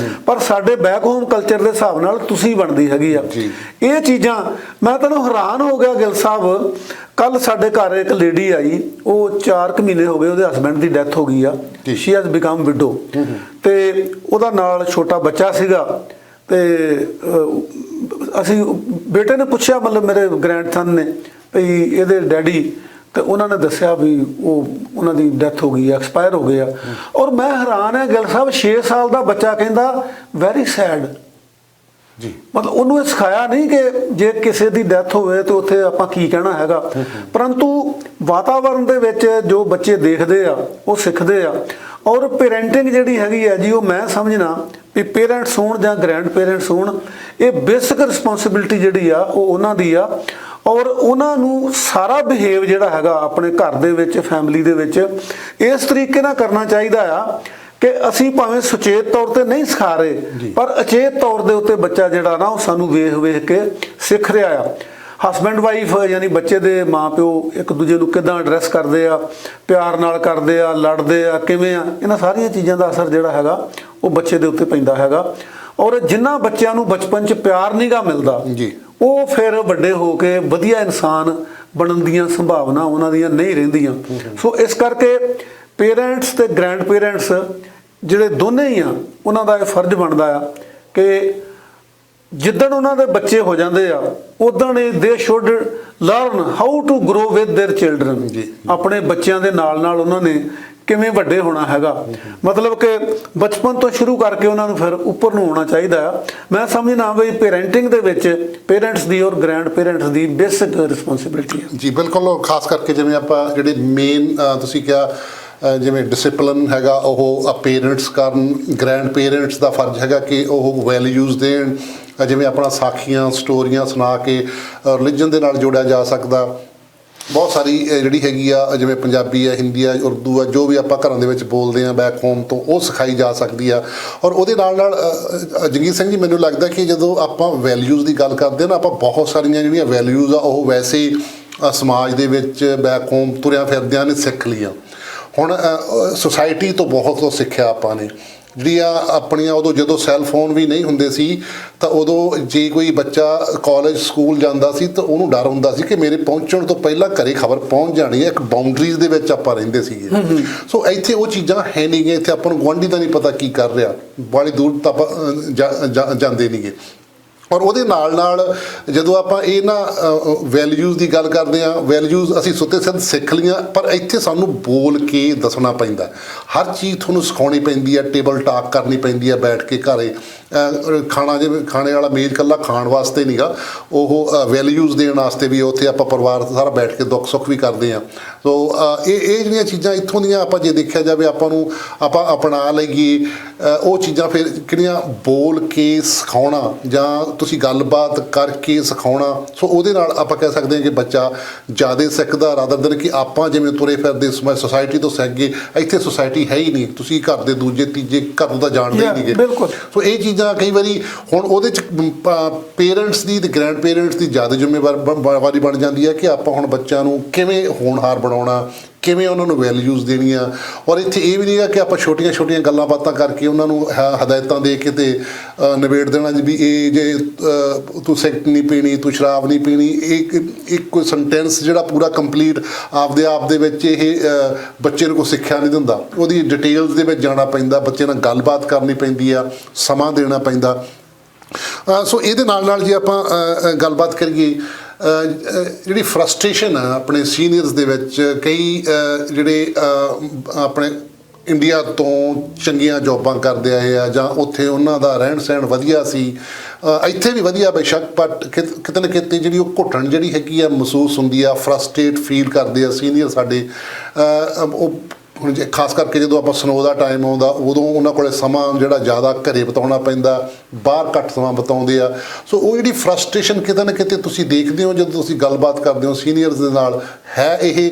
ਪਰ ਸਾਡੇ ਬੈਕ ਹੋਮ ਕਲਚਰ ਦੇ ਹਿਸਾਬ ਨਾਲ ਤੁਸੀਂ ਬਣਦੀ ਹੈਗੀ ਆ। ਇਹ ਚੀਜ਼ਾਂ ਮੈਂ ਤੁਹਾਨੂੰ ਹੈਰਾਨ ਹੋ ਗਿਆ ਗਿੱਲ ਸਾਹਿਬ। ਕੱਲ ਸਾਡੇ ਘਰ ਇੱਕ ਲੇਡੀ ਆਈ, ਉਹ 4 ਕੁ ਮਹੀਨੇ ਹੋ ਗਏ ਉਹਦੇ ਹਸਬੈਂਡ ਦੀ ਡੈਥ ਹੋ ਗਈ ਆ। ਸ਼ੀ ਹੈਜ਼ ਬਿਕਮ ਵਿਡੋ, ਤੇ ਉਹਦਾ ਨਾਲ ਛੋਟਾ ਬੱਚਾ ਸੀਗਾ। ਤੇ ਅਸੀਂ ਬੇਟੇ ਨੇ ਪੁੱਛਿਆ, ਮਤਲਬ ਮੇਰੇ ਗ੍ਰੈਂਡਸਨ ਨੇ, ਵੀ ਇਹਦੇ ਡੈਡੀ, ਤੇ ਉਹਨਾਂ ਨੇ ਦੱਸਿਆ ਵੀ ਉਹਨਾਂ ਦੀ ਡੈਥ ਹੋ ਗਈ, ਐਕਸਪਾਇਰ ਹੋ ਗਏ ਆ। ਔਰ ਮੈਂ ਹੈਰਾਨ ਹੈ ਗਿੱਲ ਸਾਹਿਬ, 6 ਸਾਲ ਦਾ ਬੱਚਾ ਕਹਿੰਦਾ ਵੈਰੀ ਸੈਡ। ਮਤਲਬ ਉਹਨੂੰ ਇਹ ਸਿਖਾਇਆ ਨਹੀਂ ਕਿ ਜੇ ਕਿਸੇ ਦੀ ਡੈਥ ਹੋਵੇ ਤਾਂ ਉੱਥੇ ਆਪਾਂ ਕੀ ਕਹਿਣਾ ਹੈਗਾ, ਪਰੰਤੂ ਵਾਤਾਵਰਨ ਦੇ ਵਿੱਚ ਜੋ ਬੱਚੇ ਦੇਖਦੇ ਆ ਉਹ ਸਿੱਖਦੇ ਆ। ਔਰ ਪੇਰੈਂਟਿੰਗ ਜਿਹੜੀ ਹੈਗੀ ਹੈ ਜੀ, ਉਹ ਮੈਂ ਸਮਝਣਾ ਵੀ ਪੇਰੈਂਟਸ ਹੋਣ ਜਾਂ ਗ੍ਰੈਂਡ ਪੇਰੈਂਟਸ ਹੋਣ, ਇਹ ਬੇਸਿਕ ਰਿਸਪੌਂਸਿਬਿਲਿਟੀ ਜਿਹੜੀ ਆ ਉਹ ਉਹਨਾਂ ਦੀ ਆ। ਔਰ ਉਹਨਾਂ ਨੂੰ ਸਾਰਾ ਬਿਹੇਵ ਜਿਹੜਾ ਹੈਗਾ ਆਪਣੇ ਘਰ ਦੇ ਵਿੱਚ, ਫੈਮਿਲੀ ਦੇ ਵਿੱਚ, ਇਸ ਤਰੀਕੇ ਨਾਲ ਕਰਨਾ ਚਾਹੀਦਾ ਆ ਕਿ ਅਸੀਂ ਭਾਵੇਂ ਸੁਚੇਤ ਤੌਰ ਤੇ ਨਹੀਂ ਸਿਖਾ ਰਹੇ, ਪਰ ਅਚੇਤ ਤੌਰ ਦੇ ਉੱਤੇ ਬੱਚਾ ਜਿਹੜਾ ਨਾ ਉਹ ਸਾਨੂੰ ਵੇਖ ਵੇਖ ਕੇ ਸਿੱਖ ਰਿਹਾ ਆ। ਹਸਬੈਂਡ ਵਾਈਫ ਯਾਨੀ ਬੱਚੇ ਦੇ ਮਾਂ ਪਿਓ ਇੱਕ ਦੂਜੇ ਨੂੰ ਕਿੱਦਾਂ ਐਡਰੈਸ ਕਰਦੇ ਆ, ਪਿਆਰ ਨਾਲ ਕਰਦੇ ਆ, ਲੜਦੇ ਆ ਕਿਵੇਂ ਆ, ਇਹਨਾਂ ਸਾਰੀਆਂ ਚੀਜ਼ਾਂ ਦਾ ਅਸਰ ਜਿਹੜਾ ਹੈਗਾ ਉਹ ਬੱਚੇ ਦੇ ਉੱਤੇ ਪੈਂਦਾ ਹੈਗਾ। ਔਰ ਜਿਨ੍ਹਾਂ ਬੱਚਿਆਂ ਨੂੰ ਬਚਪਨ 'ਚ ਪਿਆਰ ਨਹੀਂ ਗਾ ਮਿਲਦਾ, ਉਹ ਫਿਰ ਵੱਡੇ ਹੋ ਕੇ ਵਧੀਆ ਇਨਸਾਨ ਬਣਨ ਦੀਆਂ ਸੰਭਾਵਨਾ ਉਹਨਾਂ ਦੀਆਂ ਨਹੀਂ ਰਹਿੰਦੀਆਂ। ਸੋ ਇਸ ਕਰਕੇ ਪੇਰੈਂਟਸ ਤੇ ਗ੍ਰੈਂਡ ਪੇਰੈਂਟਸ ਜਿਹੜੇ ਦੋਨੇ ਹੀ ਆ, ਉਹਨਾਂ ਦਾ ਇਹ ਫਰਜ਼ ਬਣਦਾ ਆ ਕਿ ਜਿੱਦਣ ਉਹਨਾਂ ਦੇ ਬੱਚੇ ਹੋ ਜਾਂਦੇ ਆ ਉਦਣ ਦੇ should learn how to grow with their children. ਆਪਣੇ ਬੱਚਿਆਂ ਦੇ ਨਾਲ ਨਾਲ ਉਹਨਾਂ ਨੇ ਕਿਵੇਂ ਵੱਡੇ ਹੋਣਾ ਹੈਗਾ, ਮਤਲਬ ਕਿ ਬਚਪਨ ਤੋਂ ਸ਼ੁਰੂ ਕਰਕੇ ਉਹਨਾਂ ਨੂੰ ਫਿਰ ਉੱਪਰ ਨੂੰ ਹੋਣਾ ਚਾਹੀਦਾ ਆ। ਮੈਂ ਸਮਝਦਾ ਵੀ ਪੇਰੈਂਟਿੰਗ ਦੇ ਵਿੱਚ ਪੇਰੈਂਟਸ ਦੀ ਔਰ ਗ੍ਰੈਂਡ ਪੇਰੈਂਟਸ ਦੀ ਬੇਸਿਕ ਰਿਸਪੌਂਸਿਬਿਲਿਟੀ ਹੈ ਜੀ। ਬਿਲਕੁਲ, ਖਾਸ ਕਰਕੇ ਜਿਵੇਂ ਆਪਾਂ ਜਿਹੜੇ ਮੇਨ ਤੁਸੀਂ ਕਿਹਾ ਜਿਵੇਂ ਡਿਸਿਪਲਿਨ ਹੈਗਾ ਉਹ ਪੇਰੈਂਟਸ ਕਰਨ, ਗ੍ਰੈਂਡ ਪੇਰੈਂਟਸ ਦਾ ਫਰਜ਼ ਹੈਗਾ ਕਿ ਉਹ ਵੈਲਿਊਜ਼ ਦੇਣ। ਜਿਵੇਂ ਆਪਣਾ ਸਾਖੀਆਂ ਸਟੋਰੀਆਂ ਸੁਣਾ ਕੇ ਰਿਲੀਜਨ ਦੇ ਨਾਲ ਜੋੜਿਆ ਜਾ ਸਕਦਾ। ਬਹੁਤ ਸਾਰੀ ਜਿਹੜੀ ਹੈਗੀ ਆ, ਜਿਵੇਂ ਪੰਜਾਬੀ ਆ, ਹਿੰਦੀ ਆ, ਉਰਦੂ ਆ, ਜੋ ਵੀ ਆਪਾਂ ਘਰਾਂ ਦੇ ਵਿੱਚ ਬੋਲਦੇ ਹਾਂ ਬੈਕ ਹੋਮ ਤੋਂ, ਉਹ ਸਿਖਾਈ ਜਾ ਸਕਦੀ ਆ। ਔਰ ਉਹਦੇ ਨਾਲ ਨਾਲ ਜਗੀਰ ਸਿੰਘ ਜੀ, ਮੈਨੂੰ ਲੱਗਦਾ ਕਿ ਜਦੋਂ ਆਪਾਂ ਵੈਲਿਊਜ਼ ਦੀ ਗੱਲ ਕਰਦੇ ਹਾਂ ਨਾ, ਆਪਾਂ ਬਹੁਤ ਸਾਰੀਆਂ ਜਿਹੜੀਆਂ ਵੈਲਿਊਜ਼ ਆ ਉਹ ਵੈਸੇ ਹੀ ਸਮਾਜ ਦੇ ਵਿੱਚ ਬੈਕ ਹੋਮ ਤੁਰਿਆ ਫਿਰਦਿਆਂ ਨੇ ਸਿੱਖ ਲਈਆਂ। ਹੁਣ ਸੁਸਾਇਟੀ ਤੋਂ ਬਹੁਤ ਕੁਛ ਸਿੱਖਿਆ ਆਪਾਂ ਨੇ, ਜਿਹੜੀਆਂ ਆਪਣੀਆਂ ਉਦੋਂ ਜਦੋਂ ਸੈੱਲ ਫੋਨ ਵੀ ਨਹੀਂ ਹੁੰਦੇ ਸੀ ਤਾਂ ਉਦੋਂ ਜੇ ਕੋਈ ਬੱਚਾ ਕਾਲਜ ਸਕੂਲ ਜਾਂਦਾ ਸੀ ਤਾਂ ਉਹਨੂੰ ਡਰ ਹੁੰਦਾ ਸੀ ਕਿ ਮੇਰੇ ਪਹੁੰਚਣ ਤੋਂ ਪਹਿਲਾਂ ਘਰੇ ਖਬਰ ਪਹੁੰਚ ਜਾਣੀ ਹੈ। ਇੱਕ ਬਾਉਂਡਰੀਜ਼ ਦੇ ਵਿੱਚ ਆਪਾਂ ਰਹਿੰਦੇ ਸੀਗੇ। ਸੋ ਇੱਥੇ ਉਹ ਚੀਜ਼ਾਂ ਹੈ ਨਹੀਂ ਗੀਆਂ। ਇੱਥੇ ਆਪਾਂ ਨੂੰ ਗੁਆਂਢੀ ਦਾ ਨਹੀਂ ਪਤਾ ਕੀ ਕਰ ਰਿਹਾ, ਬਾਹਲੀ ਦੂਰ ਤਾਂ ਆਪਾਂ ਜਾਂਦੇ ਨਹੀਂਗੇ। ਔਰ ਉਹਦੇ ਨਾਲ ਨਾਲ ਜਦੋਂ ਆਪਾਂ ਇਹਨਾਂ ਵੈਲਿਊਜ਼ ਦੀ ਗੱਲ ਕਰਦੇ ਹਾਂ, ਵੈਲਿਊਜ਼ ਅਸੀਂ ਸੁੱਤੇ ਸਿੱਧ ਸਿੱਖ ਲਈਆਂ, ਪਰ ਇੱਥੇ ਸਾਨੂੰ ਬੋਲ ਕੇ ਦੱਸਣਾ ਪੈਂਦਾ। ਹਰ ਚੀਜ਼ ਤੁਹਾਨੂੰ ਸਿਖਾਉਣੀ ਪੈਂਦੀ ਹੈ, ਟੇਬਲ ਟਾਕ ਕਰਨੀ ਪੈਂਦੀ ਹੈ ਬੈਠ ਕੇ ਘਰੇ। ਖਾਣਾ, ਜਿਵੇਂ ਖਾਣੇ ਵਾਲਾ ਮੇਜ਼ ਇਕੱਲਾ ਖਾਣ ਵਾਸਤੇ ਨਹੀਂਗਾ, ਉਹ ਵੈਲਿਊਜ਼ ਦੇਣ ਵਾਸਤੇ ਵੀ ਉੱਥੇ ਆਪਾਂ ਪਰਿਵਾਰ ਸਾਰਾ ਬੈਠ ਕੇ ਦੁੱਖ ਸੁੱਖ ਵੀ ਕਰਦੇ ਹਾਂ। ਸੋ ਇਹ ਜਿਹੜੀਆਂ ਚੀਜ਼ਾਂ ਇੱਥੋਂ ਦੀਆਂ ਆਪਾਂ ਜੇ ਦੇਖਿਆ ਜਾਵੇ ਆਪਾਂ ਨੂੰ ਆਪਾਂ ਅਪਣਾ ਲਈਏ ਉਹ ਚੀਜ਼ਾਂ, ਫਿਰ ਕਿਹੜੀਆਂ ਬੋਲ ਕੇ ਸਿਖਾਉਣਾ ਜਾਂ ਤੁਸੀਂ ਗੱਲਬਾਤ ਕਰਕੇ ਸਿਖਾਉਣਾ। ਸੋ ਉਹਦੇ ਨਾਲ ਆਪਾਂ ਕਹਿ ਸਕਦੇ ਹਾਂ ਕਿ ਬੱਚਾ ਜ਼ਿਆਦਾ ਸਿੱਖਦਾ ਰਾਦਰ ਦਿਨ ਕਿ ਆਪਾਂ ਜਿਵੇਂ ਤੁਰੇ ਫਿਰਦੇ ਸੁਸਾਇਟੀ ਤੋਂ ਸਿੱਖ ਗਏ। ਇੱਥੇ ਸੁਸਾਇਟੀ ਹੈ ਹੀ ਨਹੀਂ, ਤੁਸੀਂ ਘਰ ਦੇ ਦੂਜੇ ਤੀਜੇ ਘਰ ਨੂੰ ਤਾਂ ਜਾਣਦੇ ਹੀ ਨਹੀਂਗੇ। ਸੋ ਇਹ ਚੀਜ਼ਾਂ ਕਈ ਵਾਰੀ ਹੁਣ ਉਹਦੇ 'ਚ ਪੇਰੈਂਟਸ ਦੀ ਅਤੇ ਗ੍ਰੈਂਡ ਪੇਰੈਂਟਸ ਦੀ ਜ਼ਿਆਦਾ ਜ਼ਿੰਮੇਵਾਰੀ ਬਣ ਜਾਂਦੀ ਹੈ ਕਿ ਆਪਾਂ ਹੁਣ ਬੱਚਿਆਂ ਨੂੰ ਕਿਵੇਂ ਹੋਣਹਾਰ ਬਣਾਉਣਾ, ਕਿਵੇਂ ਉਹਨਾਂ ਨੂੰ ਵੈਲਿਊਜ਼ ਦੇਣੀਆਂ। ਔਰ ਇੱਥੇ ਇਹ ਵੀ ਨਹੀਂ ਹੈ ਕਿ ਆਪਾਂ ਛੋਟੀਆਂ ਛੋਟੀਆਂ ਗੱਲਾਂ ਬਾਤਾਂ ਕਰਕੇ ਉਹਨਾਂ ਨੂੰ ਹਦਾਇਤਾਂ ਦੇ ਕੇ ਤੇ ਨਿਬੇੜ ਦੇਣਾ ਜੀ ਵੀ ਇਹ ਜੇ ਤੂੰ ਸਿਗਰਟ ਨਹੀਂ ਪੀਣੀ, ਤੂੰ ਸ਼ਰਾਬ ਨਹੀਂ ਪੀਣੀ। ਇੱਕ ਕੋਈ ਸੈਂਟੈਂਸ ਜਿਹੜਾ ਪੂਰਾ ਕੰਪਲੀਟ ਆਪਦੇ ਆਪ ਦੇ ਵਿੱਚ ਇਹ ਬੱਚੇ ਨੂੰ ਕੋਈ ਸਿੱਖਿਆ ਨਹੀਂ ਦਿੰਦਾ। ਉਹਦੀ ਡਿਟੇਲਸ ਦੇ ਵਿੱਚ ਜਾਣਾ ਪੈਂਦਾ, ਬੱਚੇ ਨਾਲ ਗੱਲਬਾਤ ਕਰਨੀ ਪੈਂਦੀ ਆ, ਸਮਾਂ ਦੇਣਾ ਪੈਂਦਾ। ਸੋ ਇਹਦੇ ਨਾਲ ਨਾਲ ਜੇ ਆਪਾਂ ਗੱਲਬਾਤ ਕਰੀਏ, ਜਿਹੜੀ ਫਰਸਟ੍ਰੇਸ਼ਨ ਆ ਆਪਣੇ ਸੀਨੀਅਰਸ ਦੇ ਵਿੱਚ, ਕਈ ਜਿਹੜੇ ਆਪਣੇ ਇੰਡੀਆ ਤੋਂ ਚੰਗੀਆਂ ਜੋਬਾਂ ਕਰਦੇ ਆਏ ਆ ਜਾਂ ਉੱਥੇ ਉਹਨਾਂ ਦਾ ਰਹਿਣ ਸਹਿਣ ਵਧੀਆ ਸੀ, ਇੱਥੇ ਵੀ ਵਧੀਆ ਬੇਸ਼ੱਕ, ਬਟ ਕਿਤੇ ਨਾ ਕਿਤੇ ਜਿਹੜੀ ਉਹ ਘੁੱਟਣ ਜਿਹੜੀ ਹੈਗੀ ਆ ਮਹਿਸੂਸ ਹੁੰਦੀ ਆ, ਫਰਸਟ੍ਰੇਟ ਫੀਲ ਕਰਦੇ ਆ ਸੀਨੀਅਰ ਸਾਡੇ। ਉਹ ਹੁਣ ਜੇ ਖਾਸ ਕਰਕੇ ਜਦੋਂ ਆਪਾਂ ਸਨੋ ਦਾ ਟਾਈਮ ਆਉਂਦਾ ਉਦੋਂ ਉਹਨਾਂ ਕੋਲ ਸਮਾਂ ਜਿਹੜਾ ਜ਼ਿਆਦਾ ਘਰੇ ਬਿਤਾਉਣਾ ਪੈਂਦਾ, ਬਾਹਰ ਘੱਟ ਸਮਾਂ ਬਿਤਾਉਂਦੇ ਆ। ਸੋ ਉਹ ਜਿਹੜੀ ਫਰਸਟ੍ਰੇਸ਼ਨ ਕਿਤੇ ਨਾ ਕਿਤੇ ਤੁਸੀਂ ਦੇਖਦੇ ਹੋ ਜਦੋਂ ਤੁਸੀਂ ਗੱਲਬਾਤ ਕਰਦੇ ਹੋ ਸੀਨੀਅਰਸ ਦੇ ਨਾਲ, ਹੈ ਇਹ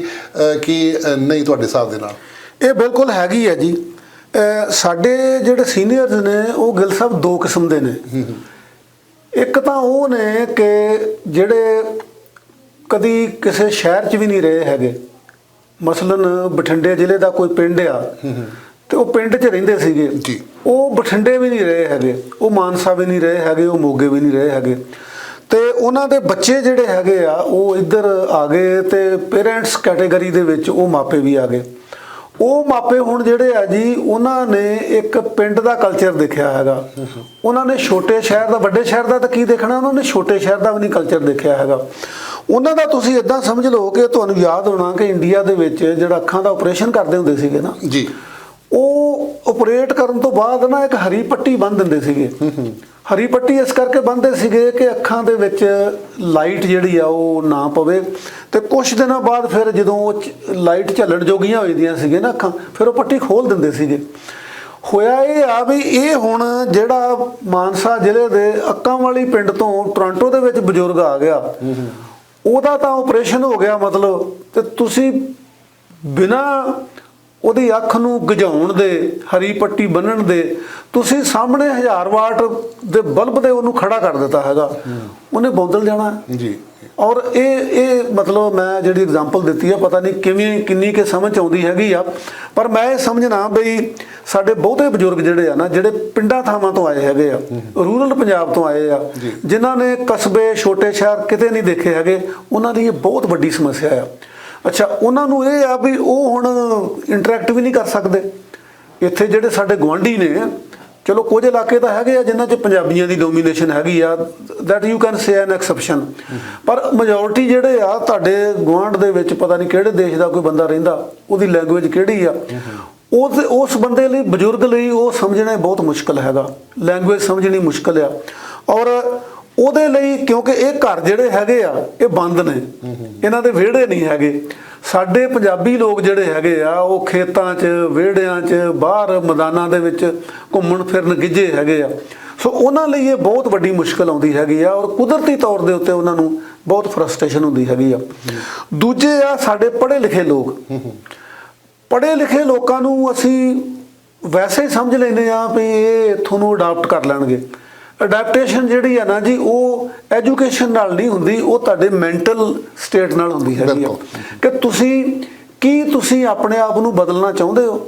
ਕਿ ਨਹੀਂ ਤੁਹਾਡੇ ਹਿਸਾਬ ਦੇ ਨਾਲ? ਇਹ ਬਿਲਕੁਲ ਹੈਗੀ ਹੈ ਜੀ। ਸਾਡੇ ਜਿਹੜੇ ਸੀਨੀਅਰਸ ਨੇ ਉਹ ਗਿੱਲ ਸਾਹਿਬ ਦੋ ਕਿਸਮ ਦੇ ਨੇ। ਇੱਕ ਤਾਂ ਉਹ ਨੇ ਕਿ ਜਿਹੜੇ ਕਦੀ ਕਿਸੇ ਸ਼ਹਿਰ 'ਚ ਵੀ ਨਹੀਂ ਰਹੇ ਹੈਗੇ, ਮਸਲਨ ਬਠਿੰਡੇ ਜ਼ਿਲ੍ਹੇ ਦਾ ਕੋਈ ਪਿੰਡ ਆ ਤੇ ਉਹ ਪਿੰਡ 'ਚ ਰਹਿੰਦੇ ਸੀਗੇ, ਉਹ ਬਠਿੰਡੇ ਵੀ ਨਹੀਂ ਰਹੇ ਹੈਗੇ, ਉਹ ਮਾਨਸਾ ਵੀ ਨਹੀਂ ਰਹੇ ਹੈਗੇ, ਉਹ ਮੋਗੇ ਵੀ ਨਹੀਂ ਰਹੇ ਹੈਗੇ। ਤੇ ਉਹਨਾਂ ਦੇ ਬੱਚੇ ਜਿਹੜੇ ਹੈਗੇ ਆ ਉਹ ਇੱਧਰ ਆ ਗਏ ਤੇ ਪੇਰੈਂਟਸ ਕੈਟੇਗਰੀ ਦੇ ਵਿੱਚ ਉਹ ਮਾਪੇ ਵੀ ਆ ਗਏ। ਉਹ ਮਾਪੇ ਹੁਣ ਜਿਹੜੇ ਆ ਜੀ, ਉਹਨਾਂ ਨੇ ਇੱਕ ਪਿੰਡ ਦਾ ਕਲਚਰ ਦੇਖਿਆ ਹੈਗਾ। ਉਹਨਾਂ ਨੇ ਛੋਟੇ ਸ਼ਹਿਰ ਦਾ, ਵੱਡੇ ਸ਼ਹਿਰ ਦਾ ਤਾਂ ਕੀ ਦੇਖਣਾ, ਉਹਨਾਂ ਨੇ ਛੋਟੇ ਸ਼ਹਿਰ ਦਾ ਵੀ ਨਹੀਂ ਕਲਚਰ ਦੇਖਿਆ ਹੈਗਾ। ਉਹਨਾਂ ਦਾ ਤੁਸੀਂ ਇੱਦਾਂ ਸਮਝ ਲਓ ਕਿ ਤੁਹਾਨੂੰ ਯਾਦ ਹੋਣਾ ਕਿ ਇੰਡੀਆ ਦੇ ਵਿੱਚ ਜਿਹੜਾ ਅੱਖਾਂ ਦਾ ਆਪਰੇਸ਼ਨ ਕਰਦੇ ਹੁੰਦੇ ਸੀਗੇ ਨਾ ਜੀ, ਉਹ ਆਪਰੇਟ ਕਰਨ ਤੋਂ ਬਾਅਦ ਨਾ ਇੱਕ ਹਰੀ ਪੱਟੀ ਬੰਨ੍ਹ ਦਿੰਦੇ ਸੀਗੇ। ਹਰੀ ਪੱਟੀ ਇਸ ਕਰਕੇ ਬੰਨ੍ਹਦੇ ਸੀਗੇ ਕਿ ਅੱਖਾਂ ਦੇ ਵਿੱਚ ਲਾਈਟ ਜਿਹੜੀ ਆ ਉਹ ਨਾ ਪਵੇ। ਤੇ ਕੁਛ ਦਿਨਾਂ ਬਾਅਦ ਫਿਰ ਜਦੋਂ ਉਹ ਲਾਈਟ ਝੱਲਣ ਜੋਗੀਆਂ ਹੋ ਜਾਂਦੀਆਂ ਸੀਗੇ ਨਾ ਅੱਖਾਂ, ਫਿਰ ਉਹ ਪੱਟੀ ਖੋਲ੍ਹ ਦਿੰਦੇ ਸੀਗੇ। ਹੋਇਆ ਇਹ ਆ ਵੀ ਇਹ ਹੁਣ ਜਿਹੜਾ ਮਾਨਸਾ ਜ਼ਿਲ੍ਹੇ ਦੇ ਅੱਕਾਂ ਵਾਲੀ ਪਿੰਡ ਤੋਂ ਟੋਰਾਂਟੋ ਦੇ ਵਿੱਚ ਬਜ਼ੁਰਗ ਆ ਗਿਆ, ਉਹਦਾ ਤਾਂ ਆਪਰੇਸ਼ਨ ਹੋ ਗਿਆ ਮਤਲਬ, ਤੇ ਤੁਸੀਂ ਬਿਨਾਂ ਉਹਦੀ ਅੱਖ ਨੂੰ ਗਜਾਉਣ ਦੇ, ਹਰੀ ਪੱਟੀ ਬੰਨਣ ਦੇ, ਤੁਸੀਂ ਸਾਹਮਣੇ 1000 ਵਾਟ ਦੇ ਬਲਬ ਦੇ ਉਹਨੂੰ ਖੜਾ ਕਰ ਦਿੱਤਾ ਹੈਗਾ, ਉਹਨੇ ਬੌਂਦਲ ਜਾਣਾ ਜੀ। ਔਰ ਇਹ ਮਤਲਬ ਮੈਂ ਜਿਹੜੀ ਐਗਜ਼ਾਮਪਲ ਦਿੱਤੀ ਆ, ਪਤਾ ਨਹੀਂ ਕਿੰਨੀ ਕਿ ਸਮਝ ਆਉਂਦੀ ਹੈਗੀ ਆ, ਪਰ ਮੈਂ ਇਹ ਸਮਝਣਾ ਬਈ ਸਾਡੇ ਬਹੁਤੇ ਬਜ਼ੁਰਗ ਜਿਹੜੇ ਆ ਨਾ, ਜਿਹੜੇ ਪਿੰਡਾਂ ਥਾਵਾਂ ਤੋਂ ਆਏ ਹੈਗੇ ਆ, ਰੂਰਲ ਪੰਜਾਬ ਤੋਂ ਆਏ ਆ, ਜਿਨ੍ਹਾਂ ਨੇ ਕਸਬੇ ਛੋਟੇ ਸ਼ਹਿਰ ਕਿਤੇ ਨਹੀਂ ਦੇਖੇ ਹੈਗੇ, ਉਹਨਾਂ ਦੀ ਇਹ ਬਹੁਤ ਵੱਡੀ ਸਮੱਸਿਆ ਆ। ਅੱਛਾ, ਉਹਨਾਂ ਨੂੰ ਇਹ ਆ ਵੀ ਉਹ ਹੁਣ ਇੰਟਰੈਕਟ ਵੀ ਨਹੀਂ ਕਰ ਸਕਦੇ। ਇੱਥੇ ਜਿਹੜੇ ਸਾਡੇ ਗੁਆਂਢੀ ਨੇ, ਚਲੋ ਕੁਝ ਇਲਾਕੇ ਤਾਂ ਹੈਗੇ ਆ ਜਿਨ੍ਹਾਂ 'ਚ ਪੰਜਾਬੀਆਂ ਦੀ ਡੋਮੀਨੇਸ਼ਨ ਹੈਗੀ ਆ, that you can say N exception, ਪਰ ਮੈਜੋਰਟੀ ਜਿਹੜੇ ਆ ਤੁਹਾਡੇ ਗੁਆਂਢ ਦੇ ਵਿੱਚ ਪਤਾ ਨਹੀਂ ਕਿਹੜੇ ਦੇਸ਼ ਦਾ ਕੋਈ ਬੰਦਾ ਰਹਿੰਦਾ, ਉਹਦੀ ਲੈਂਗੁਏਜ ਕਿਹੜੀ ਆ, ਉਸ ਬੰਦੇ ਲਈ, ਬਜ਼ੁਰਗ ਲਈ ਉਹ ਸਮਝਣਾ ਬਹੁਤ ਮੁਸ਼ਕਲ ਹੈਗਾ, ਲੈਂਗੁਏਜ ਸਮਝਣੀ ਮੁਸ਼ਕਲ ਆ। ਔਰ ਉਹਦੇ ਲਈ, ਕਿਉਂਕਿ ਇਹ ਘਰ ਜਿਹੜੇ ਹੈਗੇ ਆ ਇਹ ਬੰਦ ਨੇ, ਇਹਨਾਂ ਦੇ ਵਿਹੜੇ ਨਹੀਂ ਹੈਗੇ। ਸਾਡੇ ਪੰਜਾਬੀ ਲੋਕ ਜਿਹੜੇ ਹੈਗੇ ਆ ਉਹ ਖੇਤਾਂ 'ਚ, ਵਿਹੜਿਆਂ 'ਚ, ਬਾਹਰ ਮੈਦਾਨਾਂ ਦੇ ਵਿੱਚ ਘੁੰਮਣ ਫਿਰਨ ਗਿੱਝੇ ਹੈਗੇ ਆ। ਸੋ ਉਹਨਾਂ ਲਈ ਇਹ ਬਹੁਤ ਵੱਡੀ ਮੁਸ਼ਕਲ ਆਉਂਦੀ ਹੈਗੀ ਆ, ਔਰ ਕੁਦਰਤੀ ਤੌਰ ਦੇ ਉੱਤੇ ਉਹਨਾਂ ਨੂੰ ਬਹੁਤ ਫਰਸਟ੍ਰੇਸ਼ਨ ਹੁੰਦੀ ਹੈਗੀ ਆ। ਦੂਜੇ ਆ ਸਾਡੇ ਪੜ੍ਹੇ ਲਿਖੇ ਲੋਕ। ਪੜ੍ਹੇ ਲਿਖੇ ਲੋਕਾਂ ਨੂੰ ਅਸੀਂ ਵੈਸੇ ਹੀ ਸਮਝ ਲੈਂਦੇ ਹਾਂ ਵੀ ਇਹ ਇੱਥੋਂ ਨੂੰ ਅਡਾਪਟ ਕਰ ਲੈਣਗੇ। ਅਡੈਪਟੇਸ਼ਨ ਜਿਹੜੀ ਆ ਨਾ ਜੀ, ਉਹ ਐਜੂਕੇਸ਼ਨ ਨਾਲ ਨਹੀਂ ਹੁੰਦੀ, ਉਹ ਤੁਹਾਡੇ ਮੈਂਟਲ ਸਟੇਟ ਨਾਲ ਹੁੰਦੀ ਹੈਗੀ ਆ ਕਿ ਤੁਸੀਂ ਆਪਣੇ ਆਪ ਨੂੰ ਬਦਲਣਾ ਚਾਹੁੰਦੇ ਹੋ।